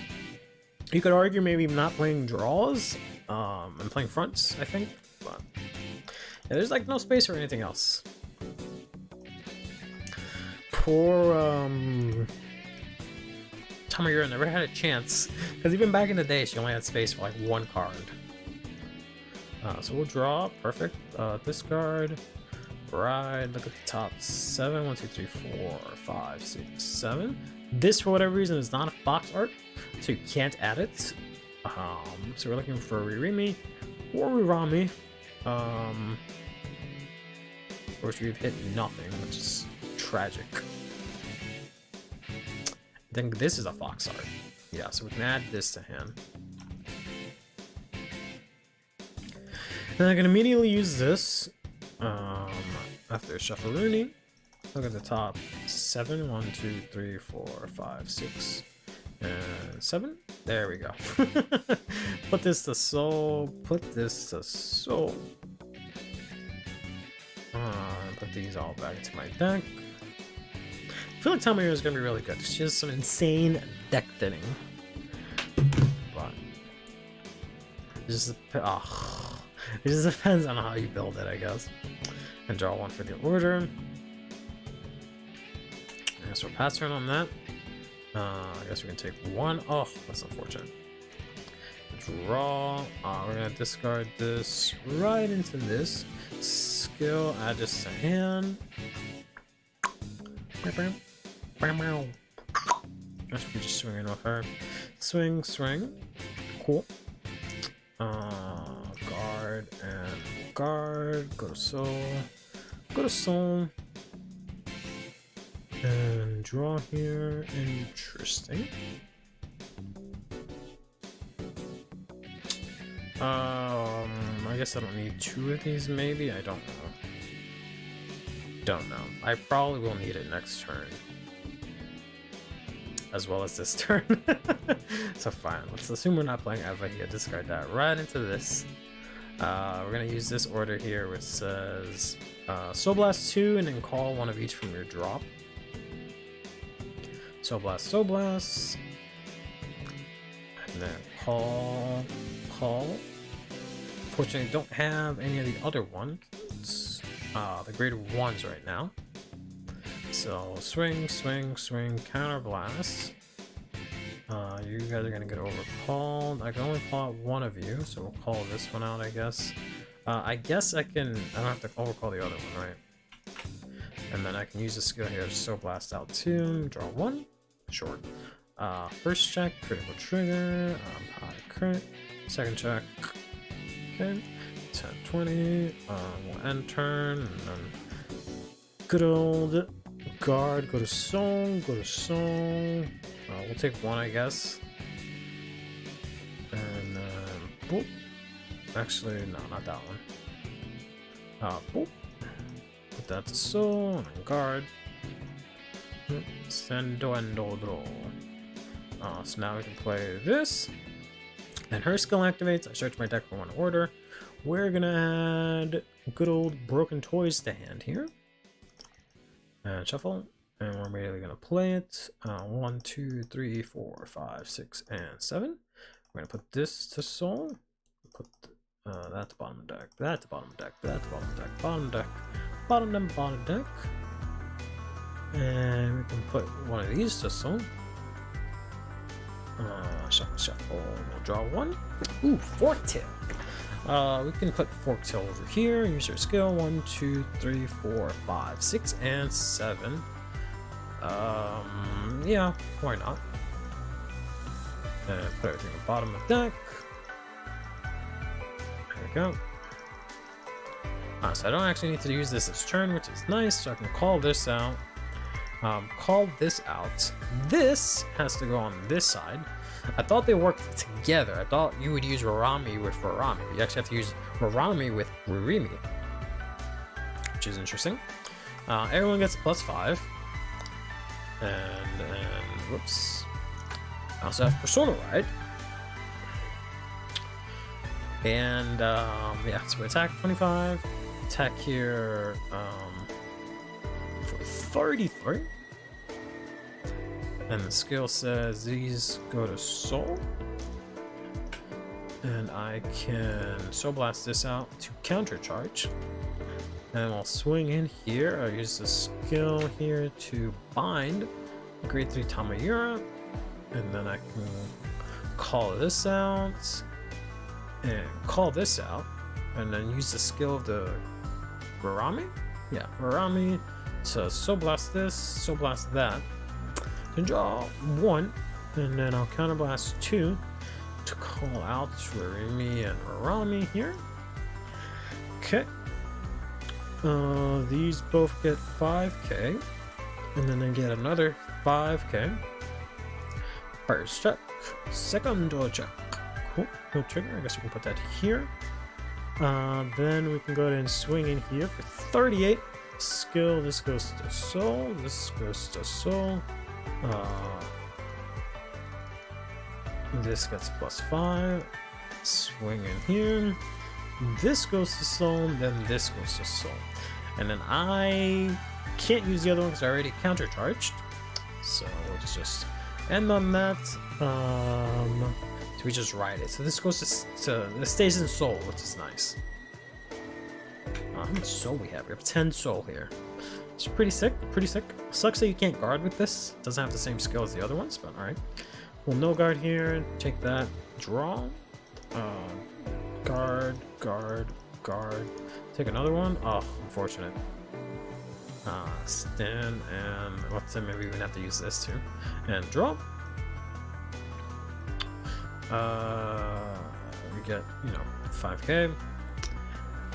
You could argue maybe not playing draws and playing fronts, I think, but yeah, there's like no space for anything else. Poor Tamayura never had a chance, because even back in the day she only had space for like one card. So we'll draw, perfect. Discard, ride, look at the top 7, 1, 2, 3, 4, 5, 6, 7. This, for whatever reason, is not a box art, so you can't add it. So we're looking for Ririmi or Rirami. Of course, we've hit nothing, which is tragic. I think this is a fox art. Yeah, so we can add this to hand. And I can immediately use this after Shuffle-Rooney. Look at the top 7, 1, 2, 3, 4, 5, 6, and 7. There we go. Put this to soul. Put this to soul. Put these all back into my deck. I feel like Tamayura is going to be really good. She has some insane deck thinning. But it just depends on how you build it, I guess. And draw one for the order. I guess we'll pass turn on that. I guess we can take one. Oh, that's unfortunate. Draw. We're going to discard this right into this. Skill, add this to hand. Guess we're just swinging with her. Swing, swing. Cool. Guard and guard. Go to soul. Go to soul. And draw here. Interesting. I guess I don't need 2 of these, maybe? I don't know. Don't know. I probably will need it next turn. As well as this turn. So fine. Let's assume we're not playing Eva here. Discard that right into this. We're going to use this order here which says Soul Blast 2 and then call one of each from your drop. Soul Blast, Soul Blast. And then call. Fortunately, I don't have any of the other ones. The graded 1s right now. So swing, swing, swing, counter blast. You guys are gonna get overcalled. I can only call out one of you, so we'll call this one out, I guess. I guess I don't have to overcall the other one, right? And then I can use the skill here to Soul Blast out 2, draw 1, short. First check, critical trigger, high crit. Second check, okay. 10, 20, we'll end turn, and then good old guard, go to soul, go to soul. We'll take one, I guess. And then, boop. Actually, no, not that one. Boop. Put that to soul, and then guard. Sendo and draw. So now we can play this. And her skill activates. I search my deck for one order. We're gonna add good old broken toys to hand here. And shuffle. And we're immediately gonna play it. 1, 2, 3, 4, 5, 6, and 7. We're gonna put this to soul. Put that to bottom of the deck. That to bottom of the deck. That to bottom of the deck. Bottom deck. Bottom deck. And we can put one of these to soul. Shuffle. We'll draw one. Ooh, fork tail. We can put fork tail over here. Use your skill. 1, 2, 3, 4, 5, 6, and 7. Yeah, why not? And put everything at the bottom of the deck. There we go. So I don't actually need to use this this turn, which is nice. So I can call this out. Call this out. This has to go on this side. I thought they worked together. I thought you would use Rarami with Rarami. You actually have to use Rarami with Rurimi, which is interesting. Everyone gets +5. And whoops. I also have Persona Ride. And yeah, so we attack 25. Attack here for 33. And the skill says these go to soul. And I can soul blast this out to counter charge. And I'll swing in here. I'll use the skill here to bind grade 3 Tamayura. And then I can call this out. And call this out. And then use the skill of the Rarami? Yeah, Rarami to soul blast this, soul blast that. To draw 1, and then I'll counterblast 2 to call out Rurimi and Rarami here. Okay. These both get 5k, and then I get another 5k. First check, second check. Cool, no trigger. I guess we can put that here. Then we can go ahead and swing in here for 38. Skill, this goes to soul, this goes to soul. This gets +5. Swing in here. This goes to soul, then this goes to soul. And then I can't use the other one because I already countercharged. So we'll just end on that. So we just ride it. So this goes to this stays in soul, which is nice. How much soul we have? We have 10 soul here. It's pretty sick, pretty sick. Sucks that you can't guard with this. Doesn't have the same skill as the other ones, but alright. Well, no guard here. Take that. Draw. Guard, guard, guard. Take another one. Oh, unfortunate. Stand and what's it? Maybe we even have to use this too. And draw. We get, 5k.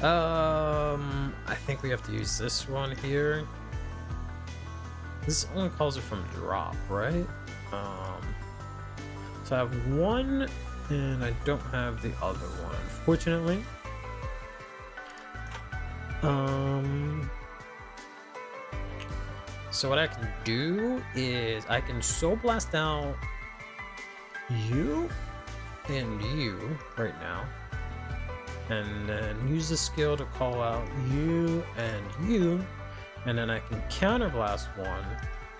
I think we have to use this one here. This only calls it from drop, right? So I have one, and I don't have the other one, unfortunately. So what I can do is I can soul blast out you and you right now, and then use the skill to call out you, and then I can counterblast one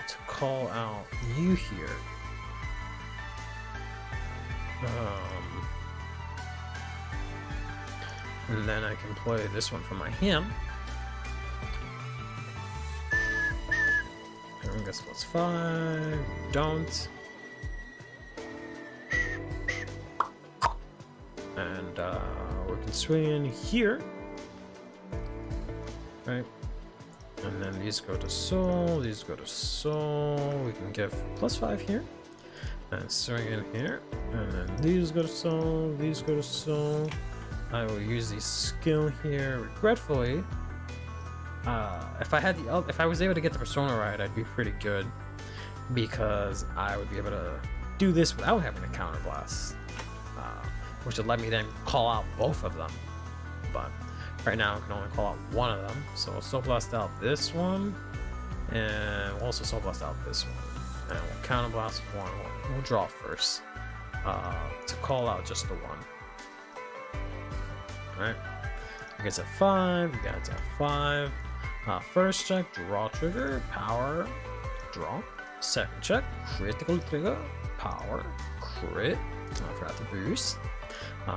to call out you here. And then I can play this one from my hand. Everyone gets +5. Don't. And we can swing in here. Right. And then these go to soul, these go to soul. We can give +5 here. And swing in here. And then these go to soul, these go to soul. I will use the skill here. Regretfully, if I was able to get the Persona right, I'd be pretty good, because I would be able to do this without having a counter blast, which would let me then call out both of them. But right now I can only call out one of them, so we'll Soul Blast out this one, and we'll also Soul Blast out this one, and we'll counter blast one. We'll draw first to call out just the one. All right. You guys have 5. You guys have 5. First check, draw trigger, power, draw. Second check, critical trigger, power, crit. I forgot the boost.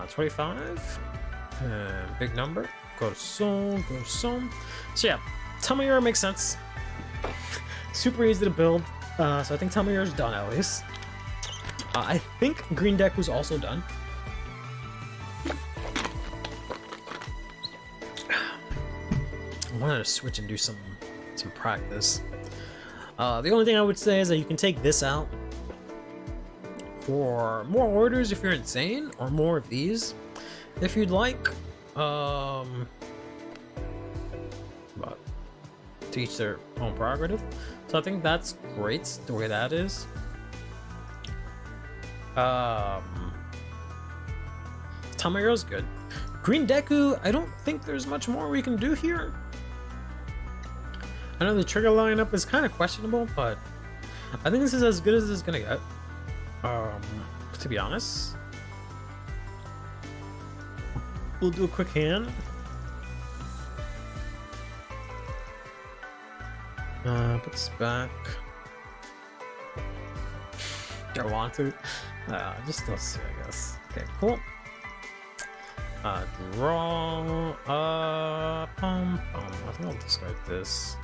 25. And big number. Go to soul, go to soul. So yeah, Tamayura makes sense. Super easy to build. So I think Tamayura's done at least. I think Green Deck was also done. I wanted to switch and do some practice. The only thing I would say is that you can take this out for more orders if you're insane, or more of these if you'd like. But to each their own prerogative. So I think that's great the way that is. Tamayura's good. Green Deku, I don't think there's much more we can do here. I know the trigger lineup is kind of questionable, but I think this is as good as it's gonna get. To be honest, we'll do a quick hand. Put this back. Do I want to? Just those two, I guess. Okay, cool. Draw. I think I'll discard this.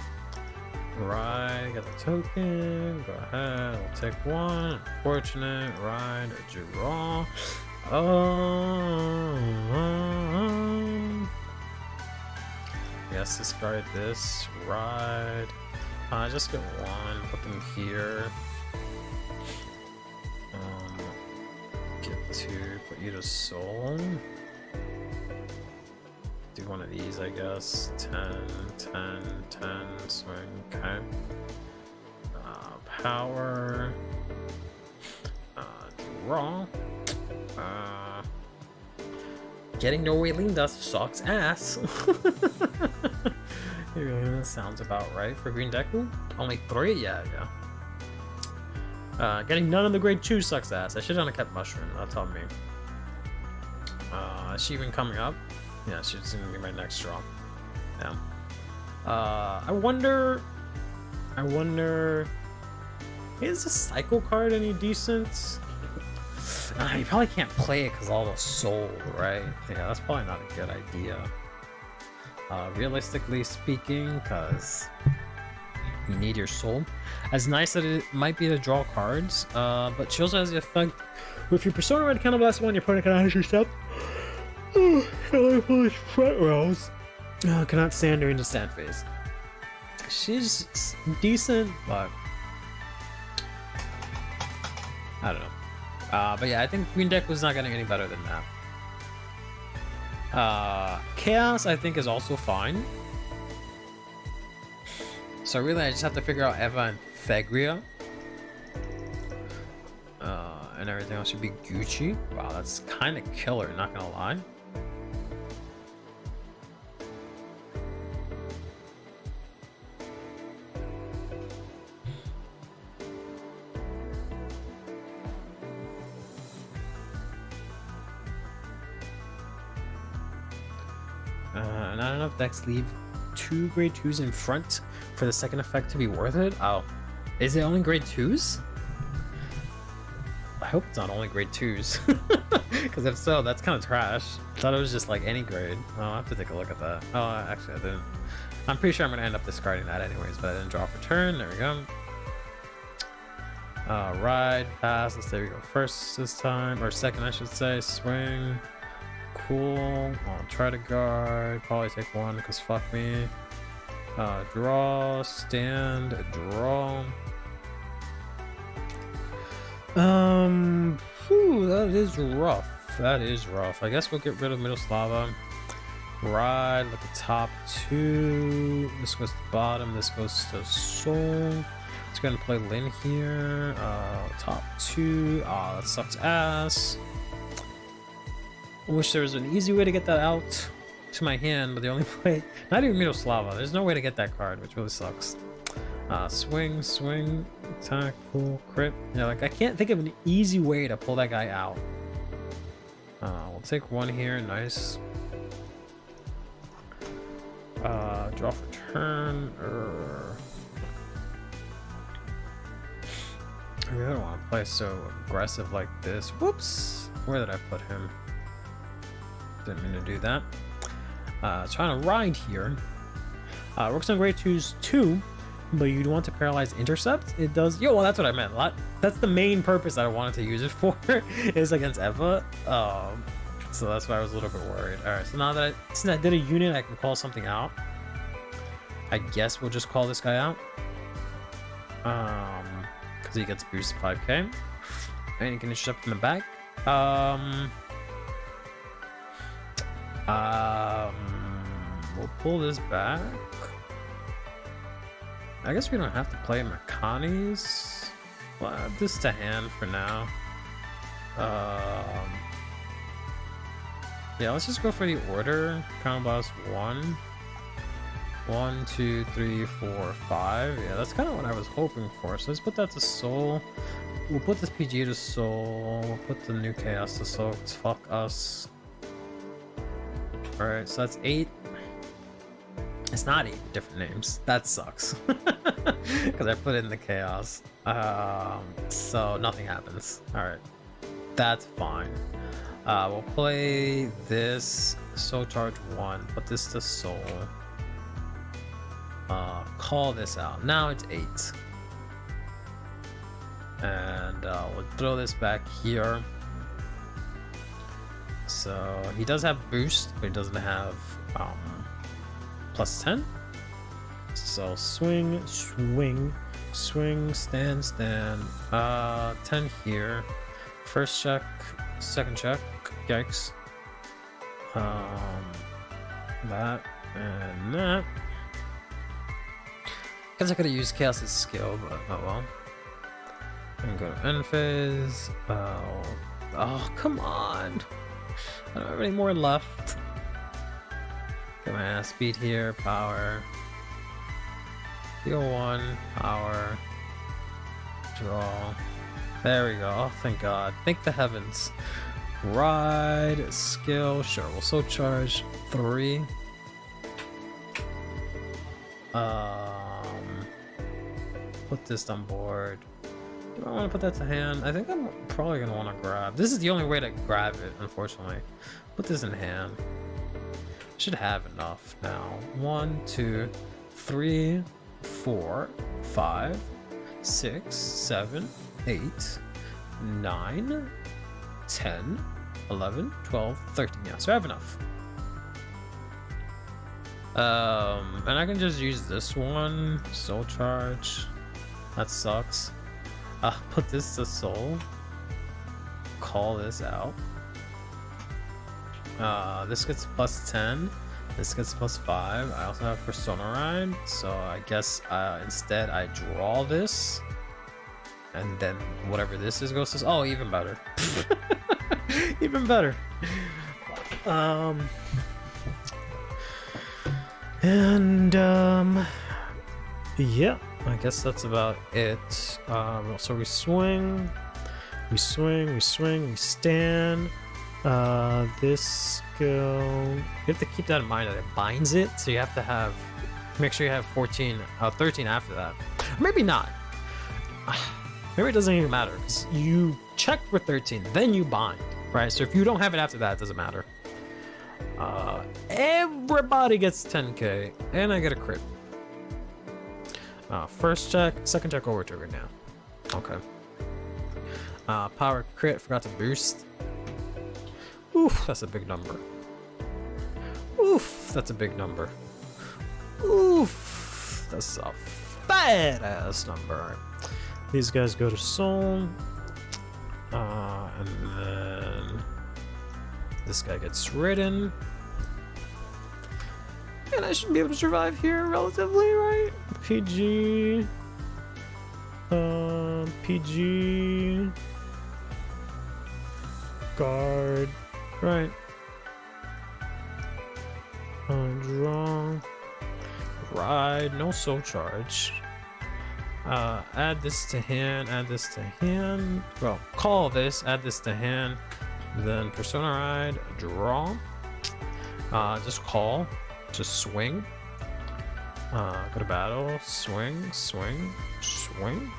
Right, get the token. Go ahead, we'll take one. Unfortunate, right, or draw. Yes, discard this. Right. Just get one. Put them here. Get two. Put you to soul. Do one of these, I guess. 10, 10, 10, swing, okay. Power. Draw. Getting Norway Linda sucks ass. That sounds about right for Green Deku. Only 3? Yeah. Getting none of the grade 2 sucks ass. I should have kept Mushroom, that's on me. Is she even coming up? Yeah, she's gonna be my next draw. Yeah. I wonder. Is the Cycle card any decent? You probably can't play it because all the soul, right? Yeah, that's probably not a good idea. Realistically speaking, because you need your soul. As nice as it might be to draw cards, but she also has the effect with your Persona Red Counterblast one, your opponent can ask yourself. Front rows. Cannot stand her into stand phase. She's decent, but I don't know. But yeah, I think Green Deck was not getting any better than that. Chaos, I think, is also fine. So really, I just have to figure out Eva and Thegria. And everything else should be Gucci. Wow, that's kind of killer, not gonna lie. Not enough decks leave 2 grade 2s in front for the second effect to be worth it. Oh, is it only grade 2s? I hope it's not only grade 2s, because if so, that's kind of trash. I thought it was just like any grade. Oh, I'll have to take a look at that. Oh, actually I didn't. I'm pretty sure I'm gonna end up discarding that anyways, but I didn't draw for turn. There we go. Ride, pass. Let's say we go first this time, or second I should say. Swing. Cool. I'll try to guard. Probably take one because fuck me. Draw, stand, draw. That is rough. That is rough. I guess we'll get rid of Middle Slava. Right, look at top 2. This goes to the bottom. This goes to soul. Let's go ahead and play Lin here. Top 2. Ah, that sucks ass. I wish there was an easy way to get that out to my hand, but the only way, not even Miroslava. There's no way to get that card, which really sucks. Swing, swing, attack, pull, crit. Yeah, like I can't think of an easy way to pull that guy out. We'll take 1 here. Nice. Draw for turn. I really don't want to play so aggressive like this. Whoops! Where did I put him? Didn't mean to do that. Trying to ride here. Works on grade 2s too, but you want to paralyze intercept. It does. Yo, well, that's what I meant. That's the main purpose that I wanted to use it for. Is against Eva. So that's why I was a little bit worried. All right. So now that since I did a unit, I can call something out. I guess we'll just call this guy out. Because he gets boosted 5k, and he can intercept from the back. We'll pull this back. I guess we don't have to play Makani's. Well, this to hand for now. Yeah, let's just go for the order. Crown Blast 1. 1, 2, 3, 4, 5. Yeah, that's kind of what I was hoping for. So let's put that to soul. We'll put this PG to soul. We'll put the new chaos to soul. Cause fuck us. Alright, so that's 8. It's not 8 different names. That sucks. Because I put in the chaos. So nothing happens. Alright. That's fine. We'll play this soul charge 1. Put this to soul. Call this out. Now it's 8. And we'll throw this back here. So he does have boost, but he doesn't have plus 10. So swing, swing, swing, stand, stand. 10 here. First check, second check. Yikes. That and that. Guess I could have used Chaos's skill, but oh well. And go to end phase. Oh, come on. I don't have any more left. Get my ass beat here. Power. Heal 1. Power. Draw. There we go. Oh, thank God. Thank the heavens. Ride. Skill. Sure, we'll soul charge 3. Put this on board. Do I want to put that to hand? I think I'm probably going to want to grab. This is the only way to grab it, unfortunately. Put this in hand. Should have enough now. 1, 2, 3, 4, 5, 6, 7, 8, 9, 10, 11, 12, 13. Yeah, so I have enough. And I can just use this one. Soul charge. That sucks. Put this to soul. Call this out. This gets plus 10. This gets plus 5. I also have Persona Ride, so I guess instead I draw this. And then whatever this is goes to... Oh, even better. Even better. Yeah, I guess that's about it. So we swing, we swing, we swing, we stand. This skill, you have to keep that in mind that it binds it, so you have to have, make sure you have 13 after that. Maybe not. Maybe it doesn't even matter, because you check for 13, then you bind, right? So if you don't have it after that, it doesn't matter. Everybody gets 10k, and I get a crit. First check, second check over trigger now. Okay. Power crit, forgot to boost. Oof, that's a big number. Oof, that's a big number. Oof, that's a fat ass number. These guys go to soul. And then this guy gets ridden. And I should be able to survive here relatively, right? PG. PG. Guard. Right. Draw. Ride. No soul charge. Add this to hand. Add this to hand. Well, call this. Add this to hand. Then Persona Ride. Draw. Just call. Just swing. Go to battle. Swing. Swing. Swing.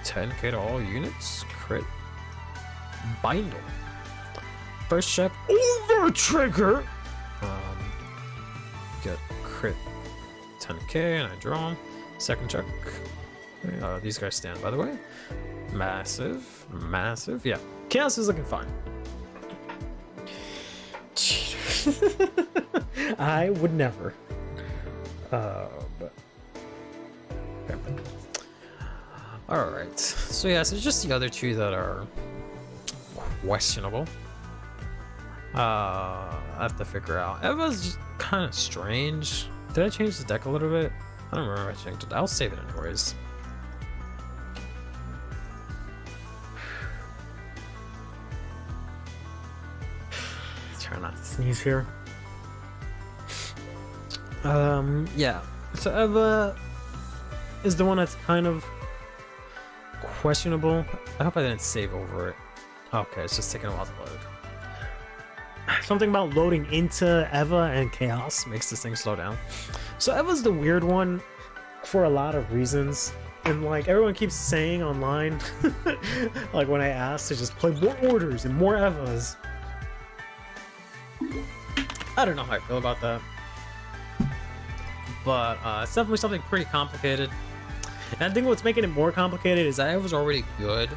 10k to all units. Crit. Bindle. First check. Over trigger. Get crit. 10k and I draw. Second check. These guys stand, by the way. Massive. Massive. Yeah. Chaos is looking fine. I would never. But okay. All right. So yeah, so it's just the other two that are questionable. I have to figure out. Eva's just kind of strange. Did I change the deck a little bit? I don't remember if I changed it. I'll save it anyways. Try not to sneeze here. Yeah. So Eva is the one that's kind of questionable. I hope I didn't save over it. Okay, it's just taking a while to load. Something about loading into Eva and Chaos makes this thing slow down. So Eva's the weird one for a lot of reasons. And like everyone keeps saying online, like when I asked to just play more orders and more Evas. I don't know how I feel about that. But it's definitely something pretty complicated. And I think what's making it more complicated is that Eva's already good.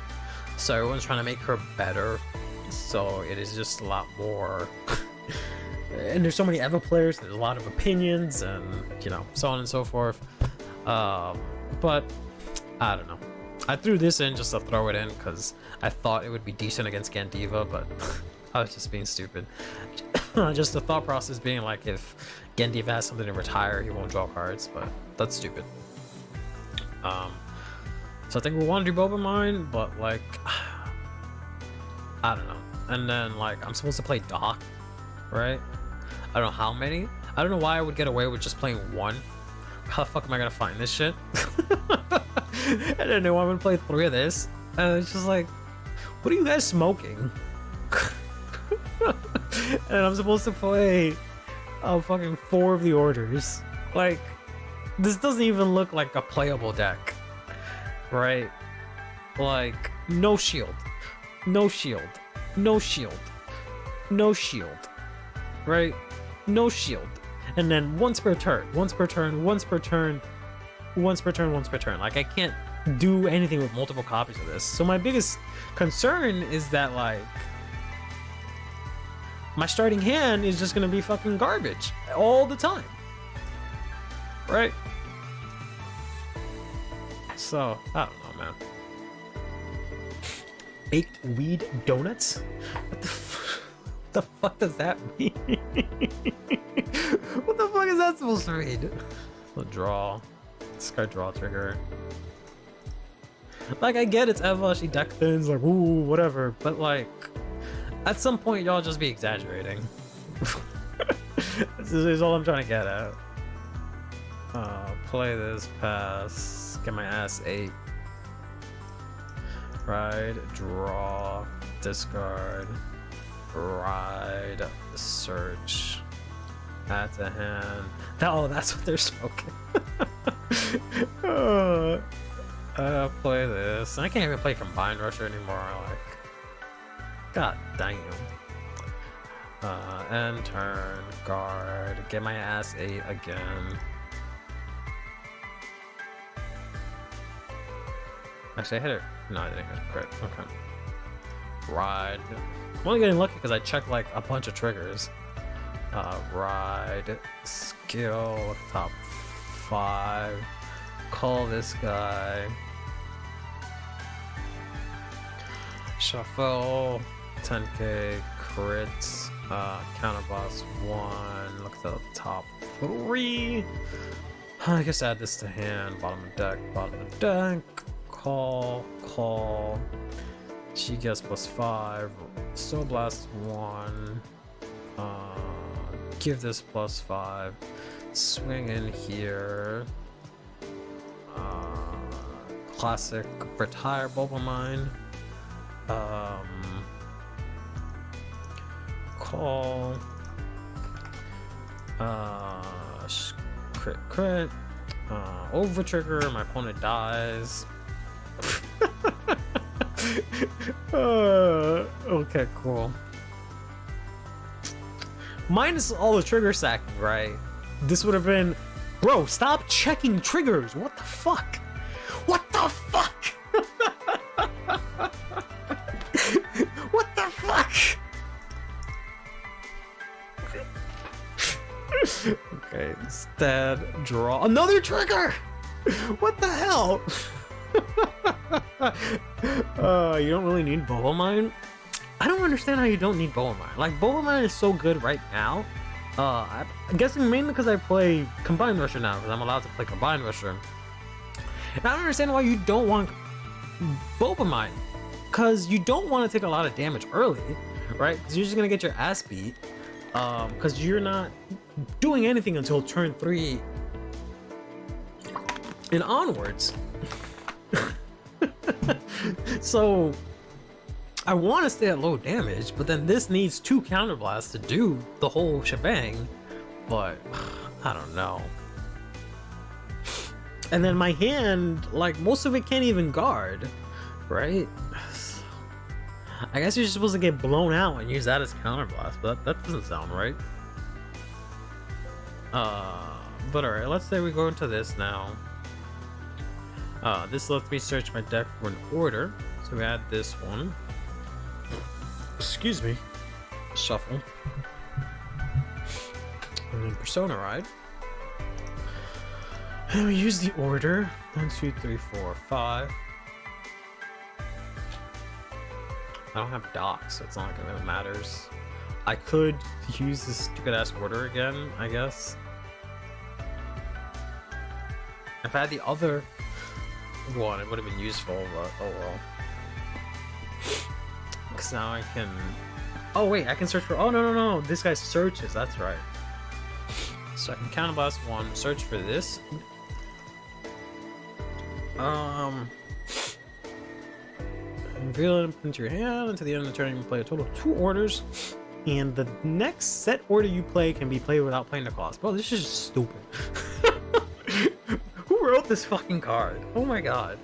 So everyone's trying to make her better. So it is just a lot more. And there's so many Eva players, there's a lot of opinions and, you know, so on and so forth. But I don't know. I threw this in just to throw it in because I thought it would be decent against Gandiva, but I was just being stupid. Just the thought process being like, if Gandiva has something to retire, he won't draw cards, but that's stupid. So I think we want to do Boba Mine, but like, I don't know. And then like, I'm supposed to play Doc, right? I don't know how many. I don't know why I would get away with just playing one. How the fuck am I gonna find this shit? I didn't know I'm gonna play 3 of this. And it's just like, what are you guys smoking? And I'm supposed to play fucking 4 of the orders. Like, this doesn't even look like a playable deck, right? Like, no shield, no shield, no shield, no shield, right? No shield. And then once per turn, once per turn, once per turn, once per turn, once per turn. Like, I can't do anything with multiple copies of this. So my biggest concern is that, like, my starting hand is just gonna be fucking garbage all the time, right? So, I don't know, man. Baked weed donuts? What the fuck does that mean? What the fuck is that supposed to mean? We'll draw. Discard draw trigger. Like, I get it's Eva, she deck thins, like, ooh, whatever, but like, at some point, y'all just be exaggerating. This is all I'm trying to get at. Play this, pass, get my ass 8. Ride, draw, discard, ride, search, add to hand. Oh, that's what they're smoking. Play this. I can't even play Combined Rusher anymore. Like, god damn. End turn, guard, get my ass 8 again. Actually, I hit it. No, I didn't hit it. Crit. Okay. Ride. I'm only getting lucky because I checked like a bunch of triggers. Ride. Skill. Top 5. Call this guy. Shuffle. 10k. Crits. Counterboss 1. Look at the top 3. I guess add this to hand. Bottom of deck, bottom of deck. Call. She gets +5. Soul Blast 1. Give this +5. Swing in here. Classic retire Bulba Mine. Call. Crit. Over trigger. My opponent dies. Okay, cool. Minus all the trigger sacking, right? This would have been, bro, stop checking triggers. What the fuck? What the fuck? What the fuck? Okay, instead draw another trigger. What the hell? You don't really need Bulba Mine. I don't understand how you don't need Bulba Mine. Like, Bulba Mine is so good right now. I'm guessing mainly because I play Combined Rusher now, because I'm allowed to play Combined Rusher. And I don't understand why you don't want Bulba Mine. Because you don't want to take a lot of damage early, right? Because you're just going to get your ass beat. Because you're not doing anything until turn 3 and onwards. So I want to stay at low damage, but then this needs 2 counterblasts to do the whole shebang. But I don't know. And then my hand, like, most of it can't even guard, right? I guess you're just supposed to get blown out and use that as counterblast, but that doesn't sound right. But alright, let's say we go into this now. This lets me search my deck for an order. So we add this one. Excuse me. Shuffle. And then Persona Ride. And we use the order. 1, 2, 3, 4, 5. I don't have docks, so it's not like it really matters. I could use this stupid ass order again, I guess. If I had the other one, it would have been useful, but oh well. Because now I can... Oh wait, I can search for... Oh no, this guy searches, that's right. So I can counterblast 1, search for this. Reveal it into your hand. Until the end of the turn, you can play a total of 2 orders. And the next set order you play can be played without playing the cost. Bro, this is just stupid. Who wrote this fucking card? Oh my god.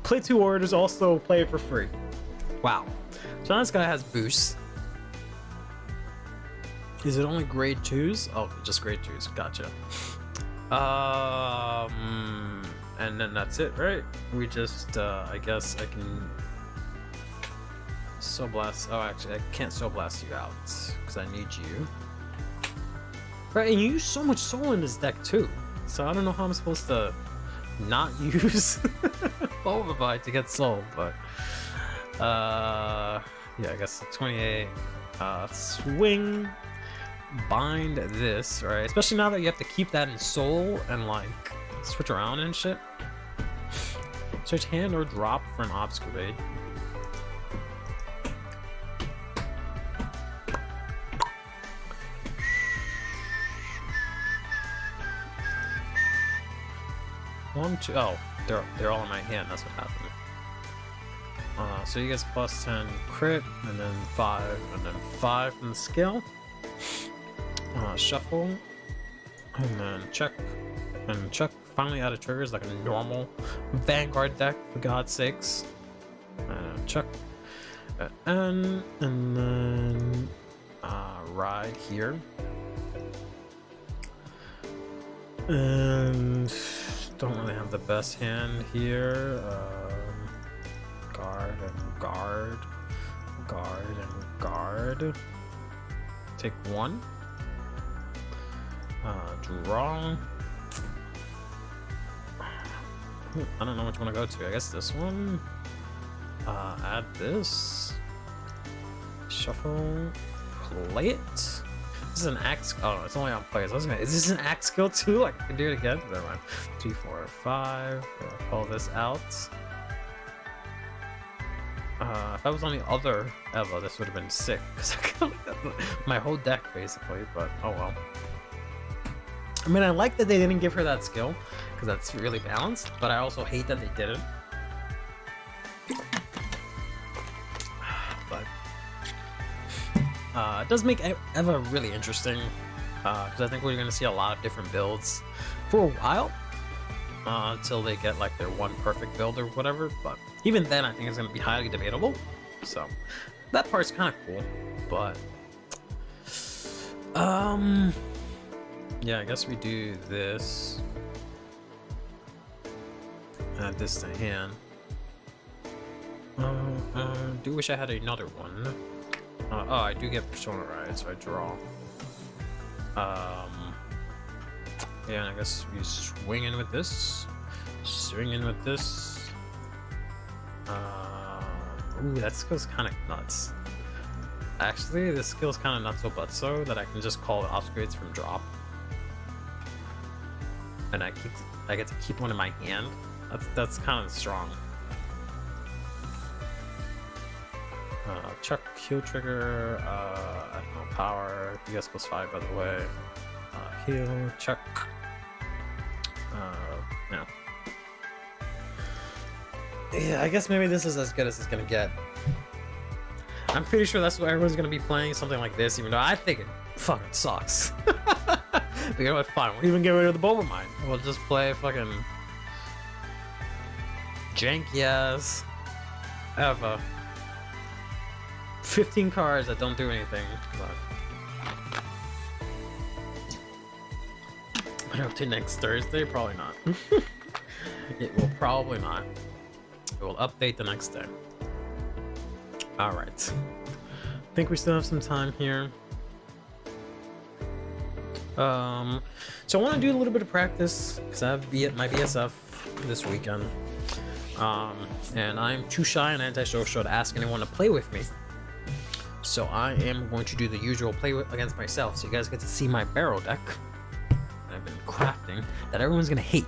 Play 2 orders, also play it for free. Wow. So this guy has boosts. Is it only grade 2s? Oh, just grade 2s. Gotcha. And then that's it, right? We just, I guess I can Soul Blast. Oh, actually, I can't Soul Blast you out because I need you. Right, and you use so much soul in this deck too. So I don't know how I'm supposed to not use Bulba to get soul, but yeah, I guess 28. Swing, bind this, right? Especially now that you have to keep that in soul and like switch around and shit. Search hand or drop for an obscurate. One, two, oh, they're all in my hand. That's what happened. So you guys plus 10 crit, and then 5, and then 5 from the skill. Shuffle, and then check, and check. Finally out of triggers like a normal Vanguard deck, for God's sakes. Check, and then ride here, and don't really have the best hand here. Guard and guard, guard and guard. Take 1. Draw. I don't know which one to go to. I guess this one. Add this. Shuffle. play it. This is an axe. Oh, it's only on plays. I was gonna. Is this an axe skill too? Like I can do it again. Never mind. 2, 4, 5. I'll call this out. If I was on the other Eva, this would have been sick because I got my whole deck basically. But oh well. I mean, I like that they didn't give her that skill because that's really balanced. But I also hate that they didn't. But it does make Eva really interesting because I think we're going to see a lot of different builds for a while until they get like their one perfect build or whatever. But even then, I think it's going to be highly debatable. So that part's kind of cool. But yeah, I guess we do this. Add this to hand. Do wish I had another one. Oh, I do get Persona Ride, so I draw. Yeah, and I guess we swing in with this. Swing in with this. Ooh, that skill's kind of nuts. Actually, this skill's kind of nuts so but so that I can just call the upgrades from drop. And I get to keep one in my hand. That's kind of strong. Chuck, heal trigger, I don't know, power, you guys +5 by the way. Heal, Chuck. No. Yeah, I guess maybe this is as good as it's gonna get. I'm pretty sure that's what everyone's gonna be playing, something like this, even though I think it fucking sucks. But you know what, fine, we'll even get rid of the Boba Mine. We'll just play fucking janky ass Eva. 15 cards that don't do anything, but up to next Thursday? Probably not. It will probably not. It will update the next day. Alright. I think we still have some time here. So I want to do a little bit of practice because I have my BSF this weekend. And I'm too shy and antisocial to ask anyone to play with me. So I am going to do the usual play against myself, so you guys get to see my barrel deck that I've been crafting that everyone's gonna hate.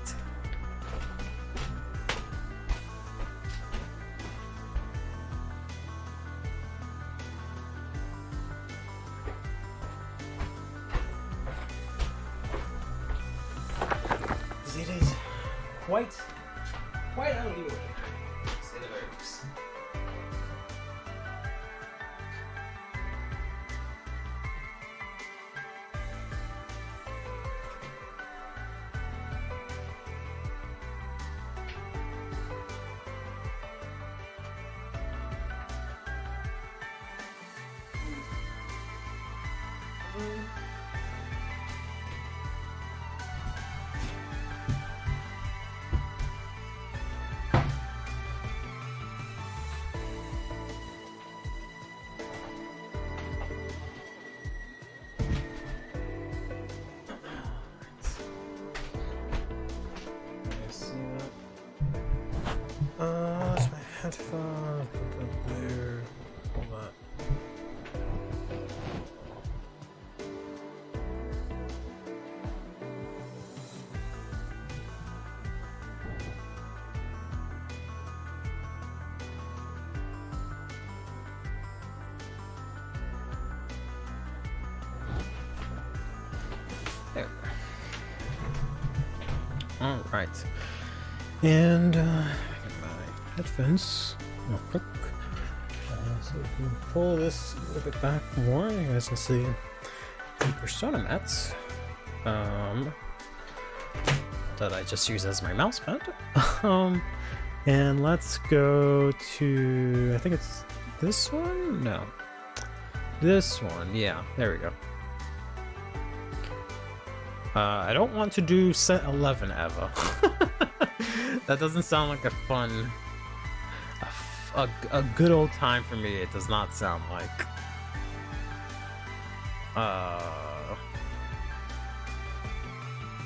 It is quite unbelievable. Say the very least. It's my headphones. Put that there. Hold on. There. All right. And get my headphones real quick. So we can pull this a little bit back more. You guys can see the Persona mats that I just use as my mouse pad. And let's go to, I think it's this one? No. This one, yeah, there we go. I don't want to do set 11 Eva. That doesn't sound like a fun, a good old time for me. It does not sound like.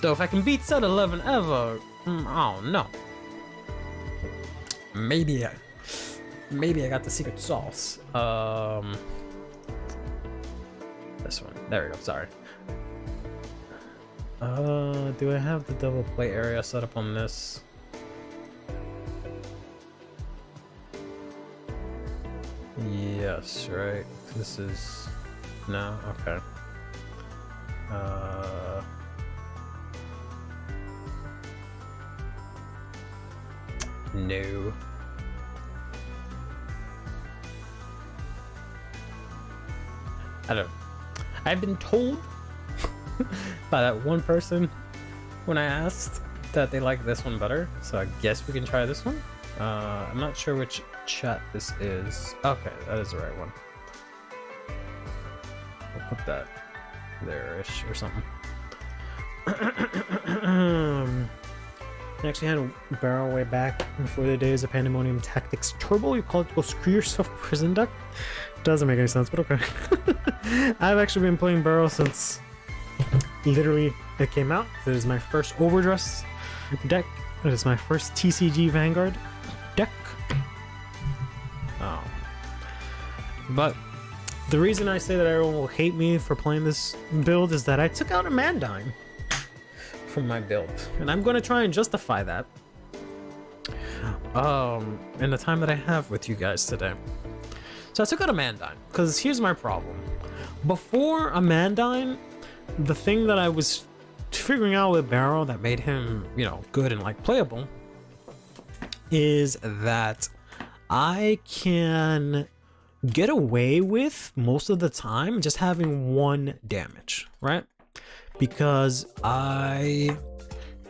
Though if I can beat set 11 Eva, I don't know. Maybe I got the secret sauce. this one. There we go. Sorry. Do I have the double play area set up on this? Yes, right. This is no. Okay. No. I don't. I've been told by that one person when I asked that they like this one better, so I guess we can try this one. I'm not sure which chat this is. Okay, that is the right one. I'll put that there-ish or something. I actually had a barrel way back before the days of Pandemonium Tactics Turbo. You call it go screw yourself prison deck. Doesn't make any sense, but okay. I've actually been playing barrel since literally it came out. It is my first overdress deck. It is my first TCG Vanguard deck. But the reason I say that everyone will hate me for playing this build is that I took out a Mandine from my build, and I'm going to try and justify that in the time that I have with you guys today. So I took out a Mandine because here's my problem. Before a Mandine, the thing that I was figuring out with Barrow that made him, you know, good and like playable is that I can get away with most of the time just having 1 damage, right? Because I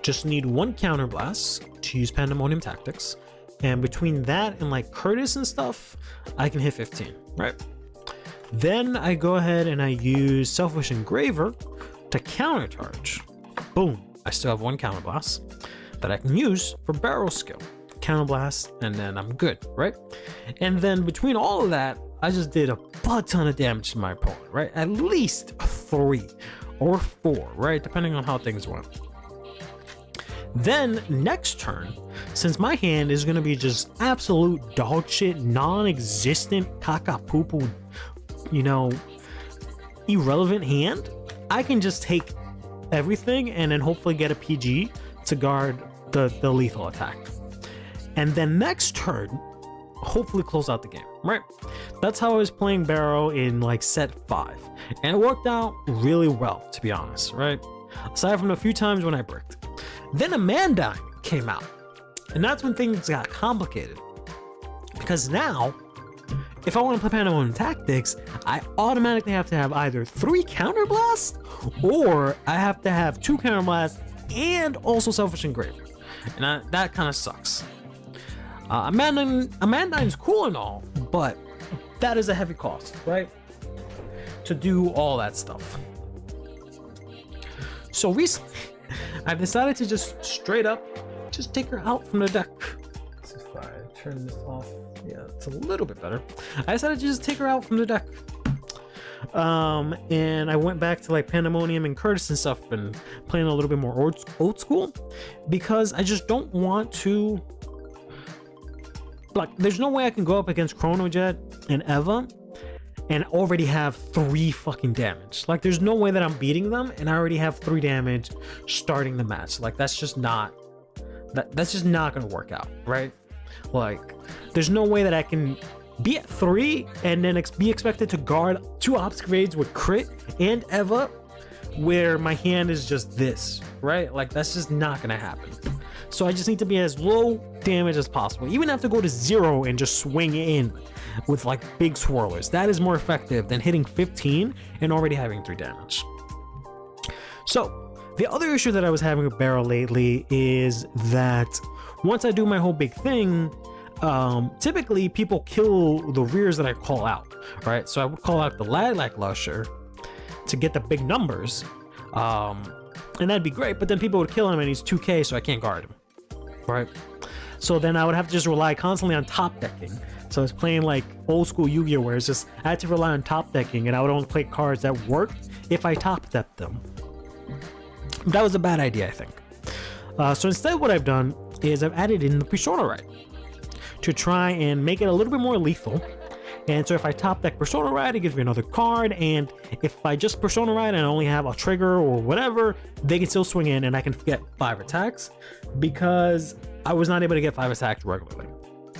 just need 1 counterblast to use Pandemonium Tactics, and between that and like Curtis and stuff, I can hit 15, right? Then I go ahead and I use Selfish Engraver to countercharge. Boom, I still have 1 counterblast that I can use for barrel skill. Counterblast, and then I'm good, right? And then between all of that, I just did a butt ton of damage to my opponent, right? At least 3 or 4, right? Depending on how things went. Then next turn, since my hand is gonna be just absolute dog shit, non-existent, caca-poo-poo, you know, irrelevant hand, I can just take everything and then hopefully get a PG to guard the lethal attack. And then next turn, hopefully close out the game, right? That's how I was playing Barrow in like set 5. And it worked out really well, to be honest, right? Aside from a few times when I bricked. Then a Mandine came out. And that's when things got complicated. Because now, if I want to play Pandemonium Tactics, I automatically have to have either 3 counterblasts, or I have to have 2 counterblasts and also Selfish Engraver. And that kind of sucks. A Mandine's cool and all, but that is a heavy cost, right? To do all that stuff. So recently, I've decided to just straight up just take her out from the deck. So if I turn this off, yeah, it's a little bit better. I decided to just take her out from the deck. And I went back to like Pandemonium and Curtis and stuff and playing a little bit more old school, because I just don't want to, like, there's no way I can go up against Chronojet and Eva and already have 3 fucking damage. Like, there's no way that I'm beating them and I already have 3 damage starting the match. Like, that's just not, that's just not gonna work out, right? Like, there's no way that I can be at 3 and then be expected to guard 2 Obscurades with crit and Eva where my hand is just this, right? Like, that's just not gonna happen. So I just need to be as low damage as possible. Even have to go to 0 and just swing in with like big swirlers. That is more effective than hitting 15 and already having 3 damage. So the other issue that I was having with Barrel lately is that once I do my whole big thing, typically people kill the rears that I call out, right? So I would call out the Lilac Lusher to get the big numbers, and that'd be great, but then people would kill him and he's 2k, so I can't guard him, right? So then I would have to just rely constantly on top decking. So I was playing like old school Yu-Gi-Oh, where it's just I had to rely on top decking, and I would only play cards that worked if I top decked them. That was a bad idea, I think. So instead what I've done is I've added in the Persona Rite to try and make it a little bit more lethal And so if I top deck Persona Ride, it gives me another card, and if I just Persona Ride and I only have a trigger or whatever, they can still swing in and I can get 5 attacks, because I was not able to get 5 attacks regularly.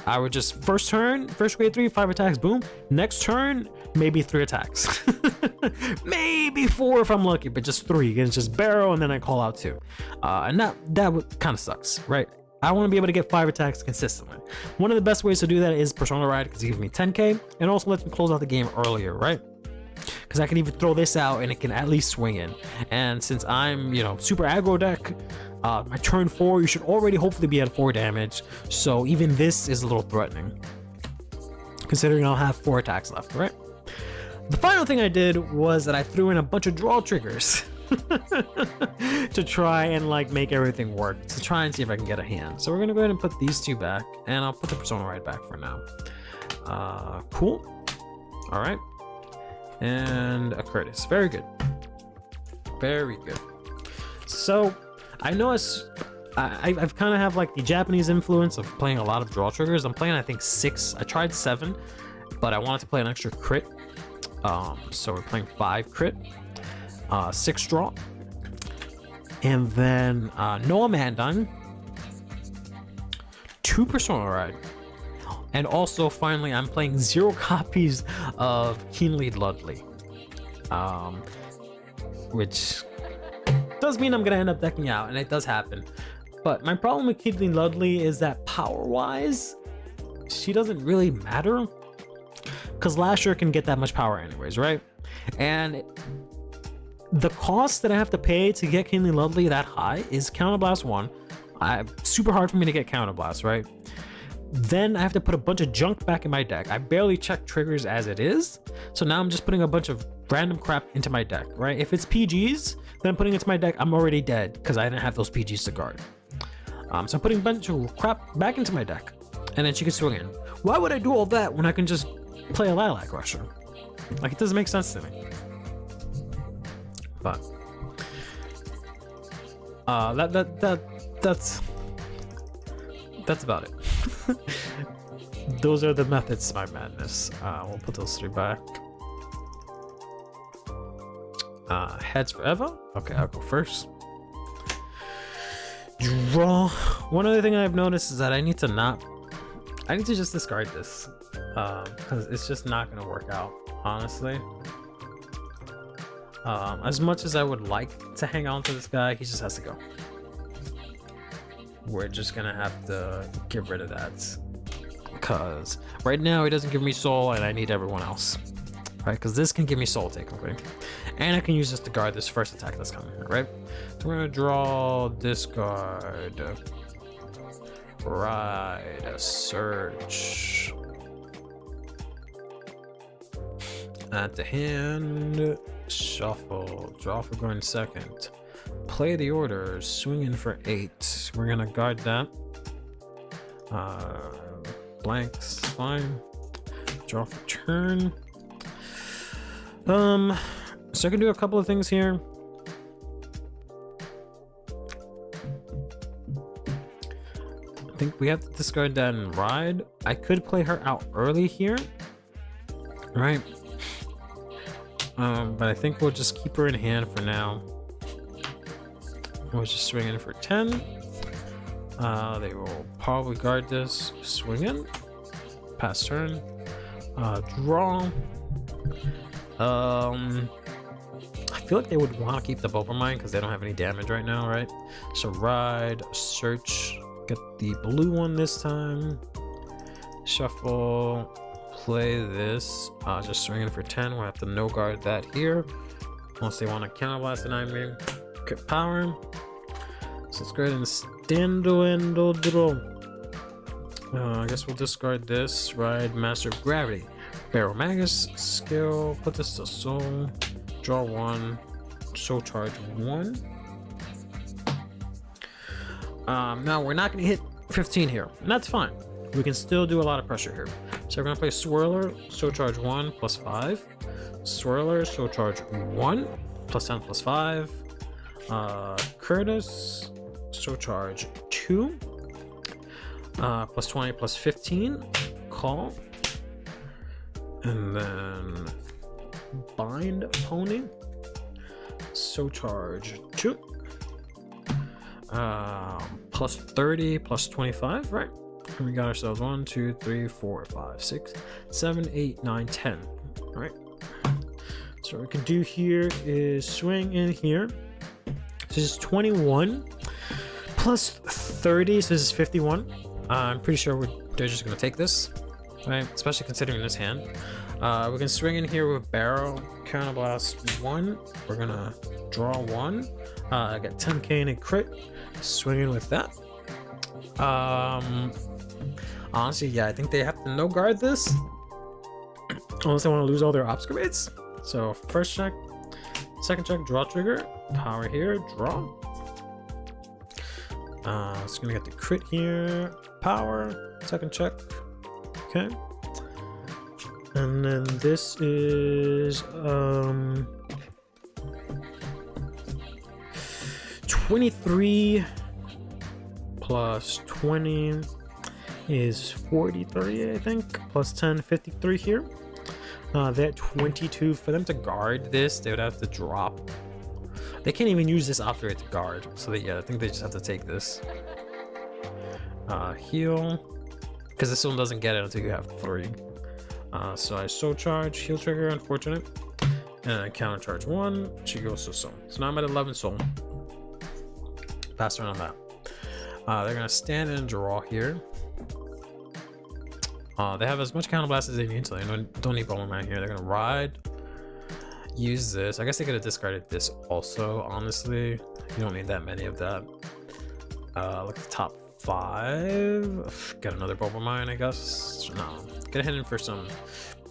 I would just first turn, first grade 3, 5 attacks, boom. Next turn, maybe 3 attacks. Maybe 4 if I'm lucky, but just 3. It's just barrel and then I call out 2. And that kind of sucks, right? I want to be able to get 5 attacks consistently. One of the best ways to do that is Persona Ride, because it gives me 10k and also lets me close out the game earlier, right? Because I can even throw this out and it can at least swing in. And since I'm, you know, super aggro deck, my turn 4, you should already hopefully be at 4 damage. So even this is a little threatening, considering I'll have 4 attacks left, right? The final thing I did was that I threw in a bunch of draw triggers to try and like make everything work, to try and see if I can get a hand. So we're gonna go ahead and put these 2 back, and I'll put the Persona Ride back for now. Cool. All right. And a Curtis. Very good. Very good. So I know I've kind of have like the Japanese influence of playing a lot of draw triggers. I'm playing, I think, 6. I tried 7, but I wanted to play an extra crit. So we're playing 5 crit, 6 draw, and then no Amandine, 2 Persona Ride, and also finally I'm playing 0 copies of Keenly Ludley, which does mean I'm gonna end up decking out, and it does happen. But my problem with Keenly Ludley is that power-wise, she doesn't really matter, because Lasher can get that much power anyways, right? And the cost that I have to pay to get Keenly Ludley that high is Counterblast 1. Super hard for me to get Counterblast, right? Then I have to put a bunch of junk back in my deck. I barely check triggers as it is, so now I'm just putting a bunch of random crap into my deck, right? If it's PGs, then I'm putting it into my deck, I'm already dead because I didn't have those PGs to guard. So I'm putting a bunch of crap back into my deck, and then she can swing in. Why would I do all that when I can just play a Lilac Rusher? Like, it doesn't make sense to me. But that's about it. Those are the methods to my madness. We'll put those 3 back. Heads forever. Okay, I'll go first. Draw. One other thing I've noticed is that I need to just discard this, because it's just not gonna work out, honestly. As much as I would like to hang on to this guy, he just has to go. We're just gonna have to get rid of that, because right now he doesn't give me soul and I need everyone else, right? Because this can give me soul technically, and I can use this to guard this first attack that's coming here, right? So we're gonna draw, discard, ride, search, add to hand, shuffle, draw for going second, play the order, swing in for 8. We're gonna guard that. Blanks, fine. Draw for turn. So I can do a couple of things here. I think we have to discard that and ride. I could play her out early here, right? But I think we'll just keep her in hand for now. We'll just swing in for 10. They will probably guard this, swing in, pass turn, draw. I feel like they would want to keep the Boba Mine because they don't have any damage right now, right? So ride, search, get the blue one this time, shuffle, play this, just swing in for 10. We'll have to no guard that here unless they want to counterblast it on me. Get power. So let's go ahead and stand and draw. I guess we'll discard this, ride, Master of Gravity, Barrel Magus, skill, put this to soul, draw 1, soul charge 1. Now we're not gonna hit 15 here, and that's fine. We can still do a lot of pressure here. So we're gonna play Swirler, soul charge 1 plus 5, Swirler, soul charge 1 plus 10 plus 5, Curtis, soul charge 2, plus 20 plus 15, call. And then bind pony. So charge 2. Plus 30 plus 25, right? And we got ourselves 1, 2, 3, 4, 5, 6, 7, 8, 9, 10. All right. So what we can do here is swing in here. This is 21 plus 30, so this is 51. I'm pretty sure they're just gonna take this, right? Especially considering this hand. We can swing in here with barrel, counterblast 1. We're gonna draw 1. I got 10k in a crit. Swing in with that. Honestly, yeah, I think they have to no guard this, unless they want to lose all their obscurates. So first check, second check, draw trigger, power here, draw. It's gonna get the crit here, power, second check, okay. And then this is 23 plus 20 is 43, I think, plus 10, 53 here. That 22, for them to guard this, they would have to drop. They can't even use this upgrade to guard, so yeah, I think they just have to take this. Heal, because this one doesn't get it until you have 3. So I soul charge, heal trigger, unfortunate, and I counter charge 1. She goes to soul. So now I'm at 11 soul. Pass around that. They're gonna stand and draw here. They have as much counterblast as they need, so they don't need Bowman here. They're gonna ride. Use this. I guess they could have discarded this also, honestly. You don't need that many of that. Look at the top 5. Get another Bubble Mine, I guess. No. Get ahead in for some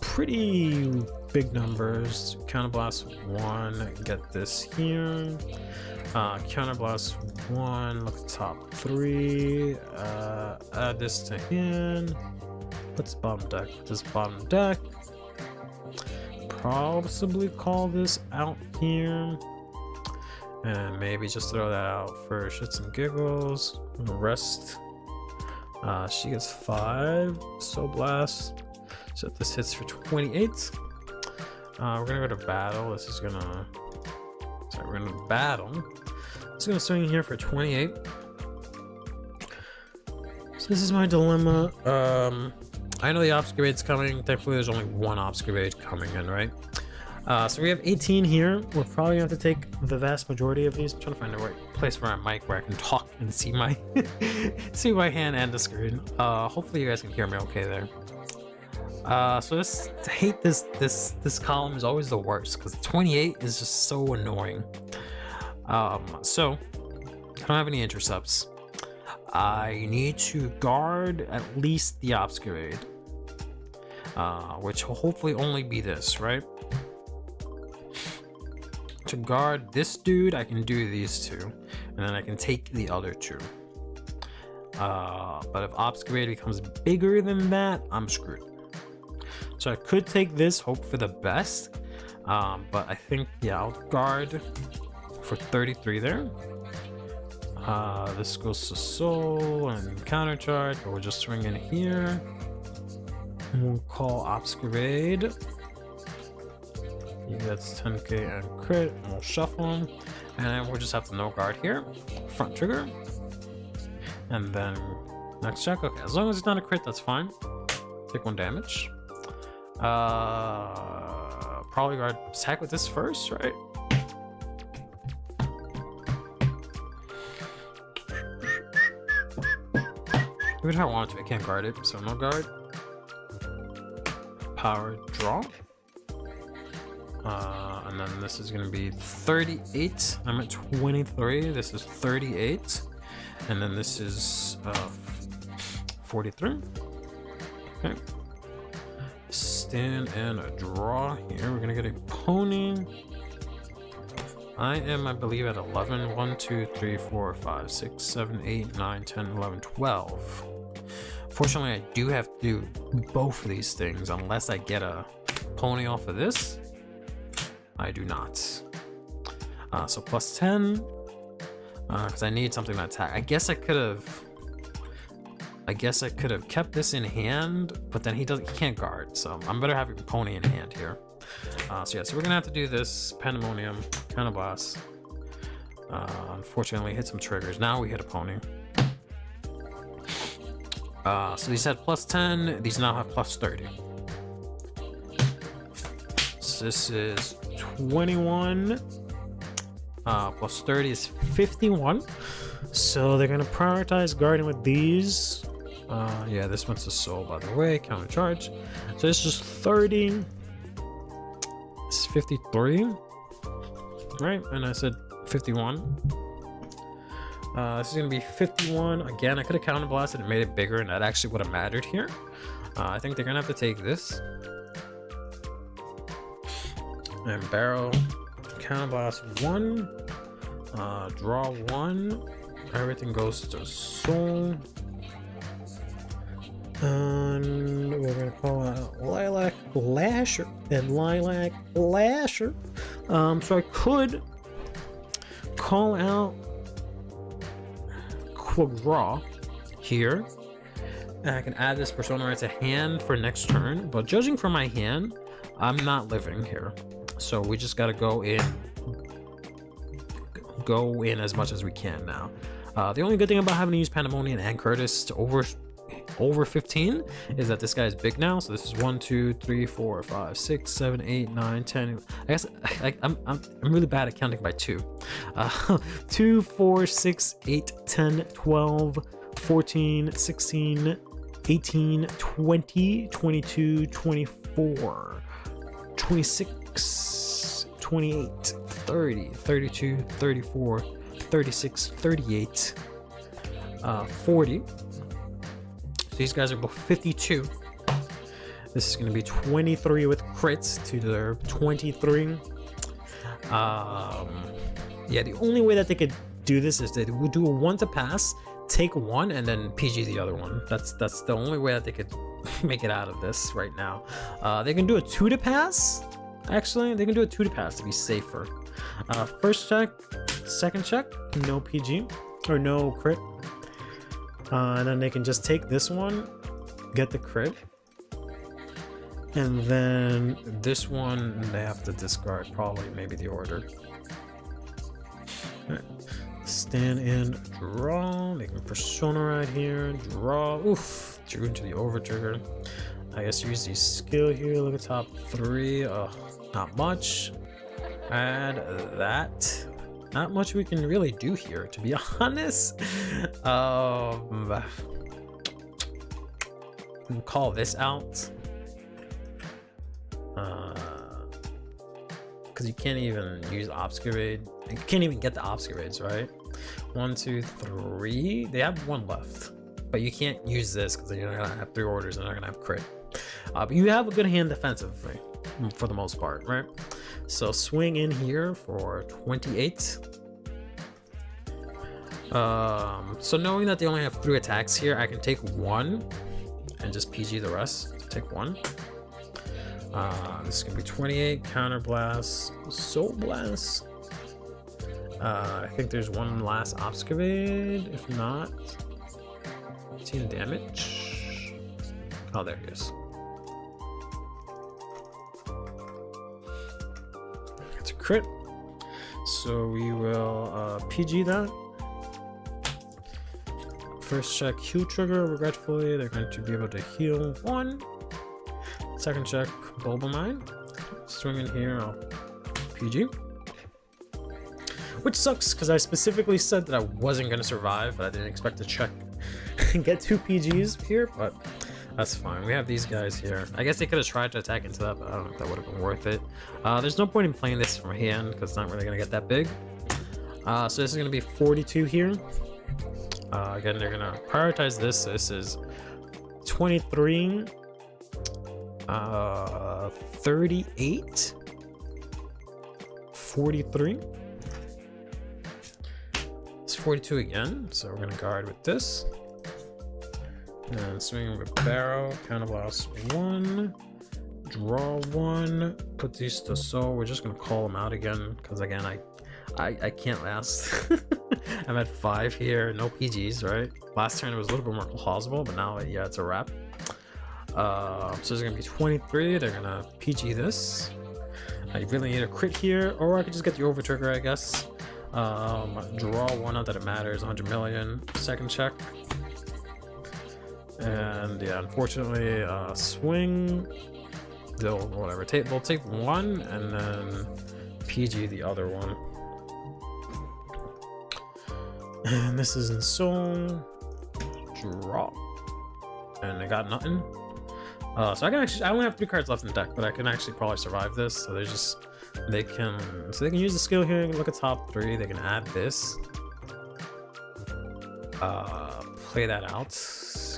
pretty big numbers. Counterblast 1. Get this here. Counterblast 1. Look at the top 3. Add this to hand. What's bottom deck? This bottom deck. Possibly call this out here. And maybe just throw that out for shits and giggles. And the rest. She gets 5. So blast. So this hits for 28. We're gonna go to battle. This is gonna. Sorry, we're gonna battle. It's gonna swing here for 28. So this is my dilemma. I know the obscurate's coming. Thankfully, there's only one obscurate coming in, right? So we have 18 here. We're probably going to have to take the vast majority of these. I'm trying to find a right place for my mic where I can talk and see my see my hand and the screen. Hopefully, you guys can hear me okay there. So I hate this column is always the worst because 28 is just so annoying. So I don't have any intercepts. I need to guard at least the obscurate, which will hopefully only be this, right? To guard this dude, I can do these 2, and then I can take the other 2. But if obscurate becomes bigger than that, I'm screwed. So I could take this, hope for the best, but I think, yeah, I'll guard for 33 there. This goes to soul and counter charge, but we'll just swing in here. And we'll call obscurate. He gets 10k and crit, and we'll shuffle him. And then we'll just have to no guard here. Front trigger. And then next check. Okay, as long as it's not a crit, that's fine. Take 1 damage. Probably guard attack with this first, right? Even if I wanted to, I can't guard it, so no guard. Power draw. And then this is gonna be 38. I'm at 23. This is 38. And then this is 43. Okay. Stand and a draw here. We're gonna get a pony. I am, I believe, at 11. 1, 2, 3, 4, 5, 6, 7, 8, 9, 10, 11, 12. Fortunately, I do have to do both of these things unless I get a pony off of this. I do not. So plus 10, because I need something to attack. I guess I could have I guess I could have kept this in hand, but then he can't guard, so I'm better having pony in hand here. So yeah, so we're gonna have to do this Pandemonium, Counterblast. Unfortunately, hit some triggers. Now we hit a pony. So these had plus 10, these now have plus 30. So this is 21, plus 30 is 51. So they're gonna prioritize guarding with these. Yeah, this one's a soul, by the way, counter charge. So this is 30. This is 53, right? And I said 51. This is gonna be 51. Again, I could have counter blasted and made it bigger, and that actually would have mattered here. I think they're gonna have to take this and barrel, counter blast 1, draw 1. Everything goes to soul. And we're gonna call out Lilac Lasher and Lilac Lasher. So I could call out Quagra here, and I can add this Persona Right to hand for next turn. But judging from my hand, I'm not living here, so we just gotta go in as much as we can now. The only good thing about having to use Pandemonium and Curtis to over 15 is that this guy is big now. So this is 1 2 3 4 5 6 7 8 9 10. I guess I'm really bad at counting by 2. 2 4 6 8 10 12 14 16 18 20 22 24 26 28 30 32 34 36 38 40. These guys are both 52. This is going to be 23 with crits to their 23. Yeah, the only way that they could do this is they would do a 1 to pass, take 1, and then PG the other one. That's the only way that they could make it out of this right now. They can do a 2 to pass. Actually, they can do a 2 to pass to be safer. First check, second check, no PG or no crit. And then they can just take this one, get the crit, and then this one they have to discard, probably maybe the order. Right. Stand in, draw, they can Persona right here, draw, oof, drew into the over trigger. I guess use the skill here, look at top 3, not much. Add that. Not much we can really do here, to be honest. We'll call this out. Because you can't even use Obscurade. You can't even get the Obscurades, right? 1 2 3. They have 1 left, but you can't use this because you're gonna have 3 orders and they're gonna have crit. But you have a good hand defensively for the most part, right? So swing in here for 28. So knowing that they only have 3 attacks here, I can take 1 and just PG the rest. Take 1. This is gonna be 28. Counter blast, soul blast. I think there's one last Obscurade. If not, 18 damage. Oh, there he is. It's a crit. So we will PG that. First check, heal trigger. Regretfully, they're going to be able to heal 1. Second check, Bulba Mine. Swing in here, I'll PG. Which sucks, because I specifically said that I wasn't going to survive, but I didn't expect to check and get 2 PGs here, but that's fine. We have these guys here. I guess they could have tried to attack into that, but I don't know if that would have been worth it. There's no point in playing this from hand, because it's not really going to get that big. So this is going to be 42 here. Again, they're going to prioritize this. So this is 23, 38, 43. It's 42 again, so we're going to guard with this. And swing with barrel, counter blast 1, draw 1, put these to soul. We're just going to call them out again, because again, I can't last. I'm at 5 here, no PGs, right? Last turn it was a little bit more plausible, but now, yeah, it's a wrap. So there's gonna be 23, they're gonna PG this. I really need a crit here, or I could just get the over trigger, I guess. Draw one, not that it matters, 100 million, second check. And yeah, unfortunately, swing, they'll, whatever, they'll take one, and then PG the other one. And this is in soul, draw, and I got nothing. So I can actually, I only have 3 cards left in the deck, but I can actually probably survive this. So there's just, they can use the skill here, look at top 3, they can add this, play that out,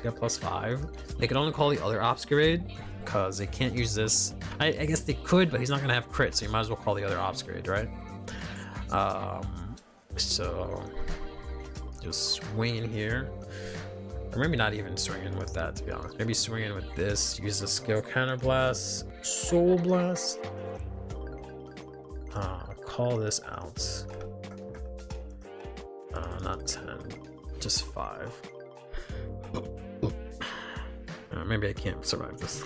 get +5. They can only call the other Obscurade, because they can't use this. I guess they could, but he's not gonna have crit, so you might as well call the other Obscurade, right? So just swinging here, or maybe not even swinging with that, to be honest. Maybe swinging with this, use the skill Counterblast, Soul Blast, call this out. Not 10, just 5. Maybe I can't survive this.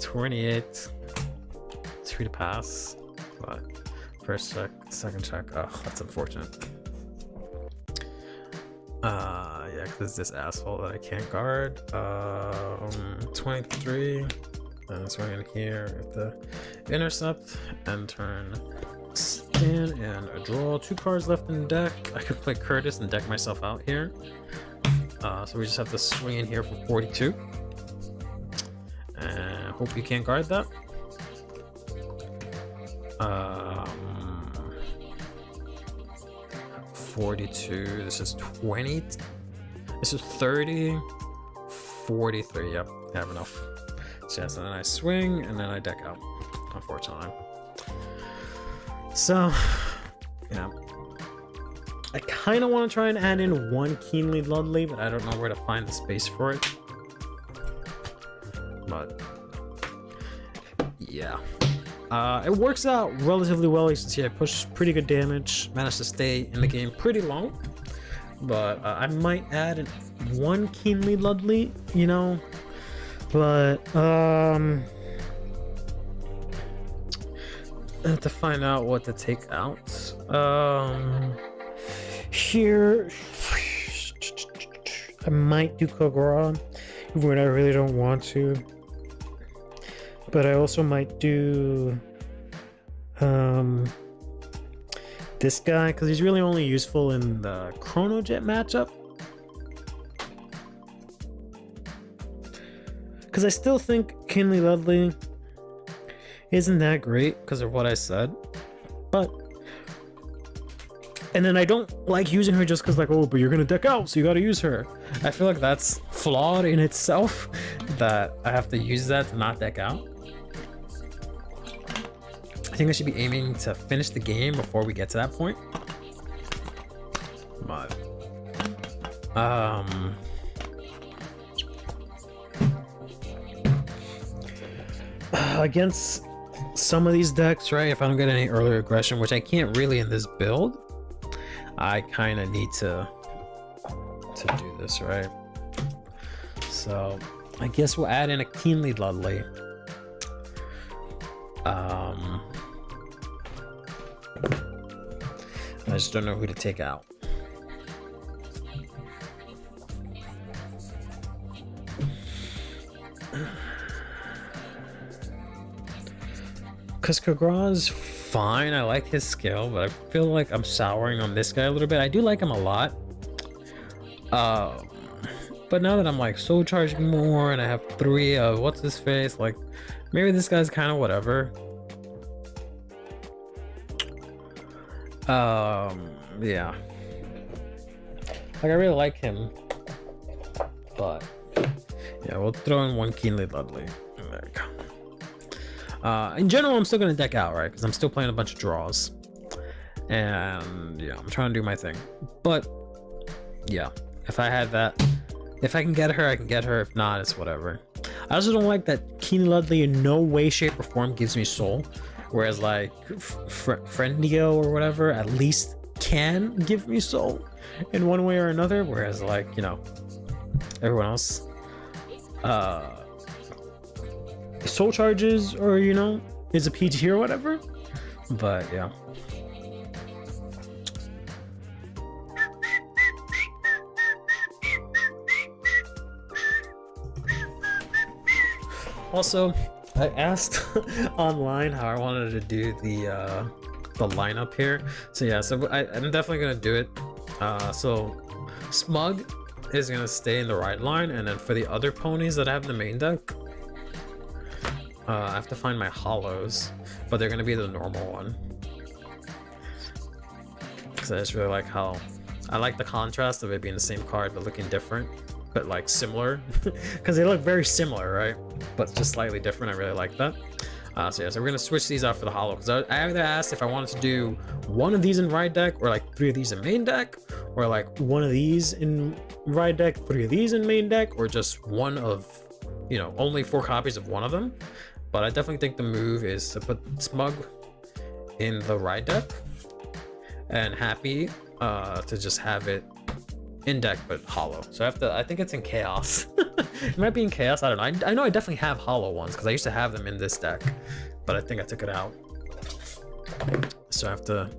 28, 3 to pass, but first check, second check. Oh, that's unfortunate. Yeah, because this asshole that I can't guard. 23, and swing in here with the intercept, and turn stand and a draw. 2 cards left in the deck. I could play Curtis and deck myself out here. So we just have to swing in here for 42. And hope you can't guard that. 42, this is 20, this is 30, 43, yep, I have enough. So yes, and then I swing, and then I deck out, unfortunately. So, yeah. I kind of want to try and add in 1 Keenly Ludley, but I don't know where to find the space for it. But, yeah. It works out relatively well. You can see I pushed pretty good damage, managed to stay in the game pretty long. But I might add 1 Keenly Ludley, you know. But I have to find out what to take out. Here, I might do Kog'Maw, even when I really don't want to. But I also might do this guy, because he's really only useful in the Chrono Jet matchup. Because I still think Keenly Ludley isn't that great because of what I said. But, and then I don't like using her just because, like, oh, but you're gonna deck out, so you gotta use her. I feel like that's flawed in itself, that I have to use that to not deck out. I think I should be aiming to finish the game before we get to that point. But against some of these decks, right, if I don't get any earlier aggression, which I can't really in this build, I kind of need to do this, right? So I guess we'll add in a Keenly Ludley. I just don't know who to take out. Because Kog'Maw's fine, I like his skill, but I feel like I'm souring on this guy a little bit. I do like him a lot. But now that I'm like soul charging more and I have 3 of what's his face, like maybe this guy's kind of whatever. Yeah. Like I really like him, but yeah, we'll throw in 1 Keenly Ludley. There we go. In general, I'm still gonna deck out, right? Because I'm still playing a bunch of draws, and yeah, I'm trying to do my thing. But yeah, if I had that, if I can get her, I can get her. If not, it's whatever. I also don't like that Keenly Ludley in no way, shape, or form gives me soul, whereas like Friendio or whatever at least can give me soul in one way or another, whereas like, you know, everyone else soul charges, or you know, is a PG or whatever. But yeah. Also, I asked online how I wanted to do the lineup here. So yeah, so I'm definitely gonna do it. So Smug is gonna stay in the right line, and then for the other ponies that I have in the main deck, I have to find my hollows, but they're gonna be the normal one. Because I just really like how I like the contrast of it being the same card but looking different, but like similar, because they look very similar, right? But just slightly different. I really like that. So yeah, so we're gonna switch these out for the hollow, because I either asked if I wanted to do one of these in right deck, or like 3 of these in main deck, or like 1 of these in right deck, 3 of these in main deck, or just one of, you know, only 4 copies of one of them. But I definitely think the move is to put Smug in the right deck, and Happy to just have it in deck but hollow. So I think it's in Chaos. It might be in Chaos, I don't know. I know I definitely have hollow ones because I used to have them in this deck, but I think I took it out. So I have to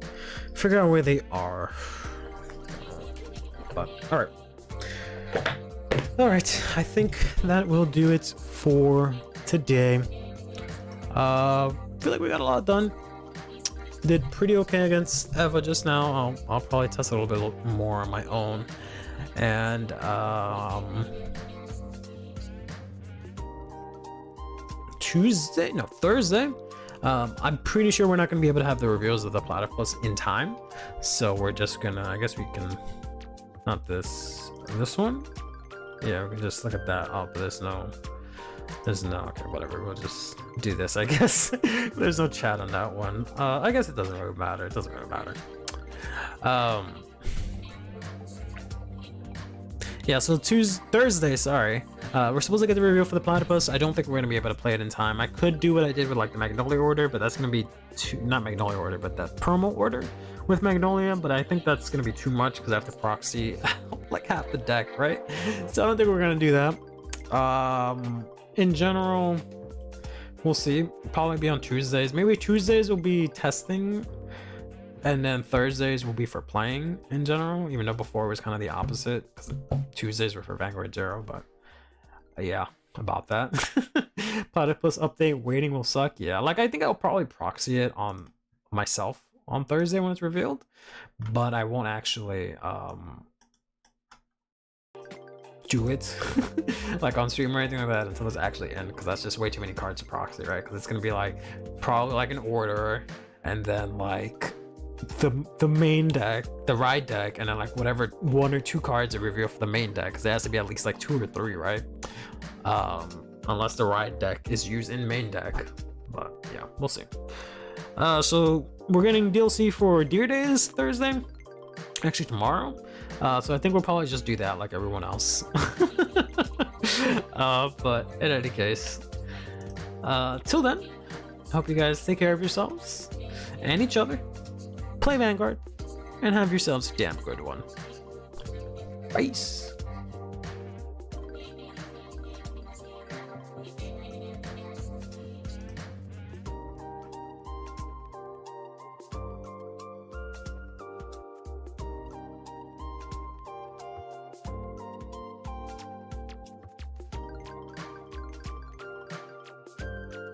figure out where they are. But alright, I think that will do it for today. Feel like we got a lot done. Did pretty okay against Eva just now. I'll probably test a little bit more on my own. And Thursday, I'm pretty sure we're not going to be able to have the reveals of the platypus in time, so we're just gonna, I guess we can, not this one, yeah, we can just look at that. Oh, but there's no, okay, whatever, we'll just do this, I guess. There's no chat on that one. I guess it doesn't really matter. Yeah, so Thursday, sorry. We're supposed to get the reveal for the platypus. I don't think we're gonna be able to play it in time. I could do what I did with like the Magnolia order, but that's gonna be not Magnolia order, but that promo order with Magnolia. But I think that's gonna be too much because I have to proxy like half the deck, right? So I don't think we're gonna do that. In general, we'll see. Probably be on Tuesdays. Maybe Tuesdays will be testing, and then Thursdays will be for playing in general, even though before it was kind of the opposite, because Tuesdays were for Vanguard 0, but yeah, about that. Platypus update, waiting will suck. Yeah, like I think I'll probably proxy it on myself on Thursday when it's revealed, but I won't actually do it like on stream or anything like that until it's actually in, because that's just way too many cards to proxy, right? Because it's gonna be like probably like an order, and then like the main deck, the ride deck, and then like whatever 1 or 2 cards are revealed for the main deck, because there has to be at least like 2 or 3, right? Unless the ride deck is used in main deck, but yeah, we'll see. So we're getting DLC for Deer Days Thursday, actually tomorrow. So I think we'll probably just do that like everyone else. But in any case, till then, hope you guys take care of yourselves and each other. Play Vanguard, and have yourselves a damn good one. Peace.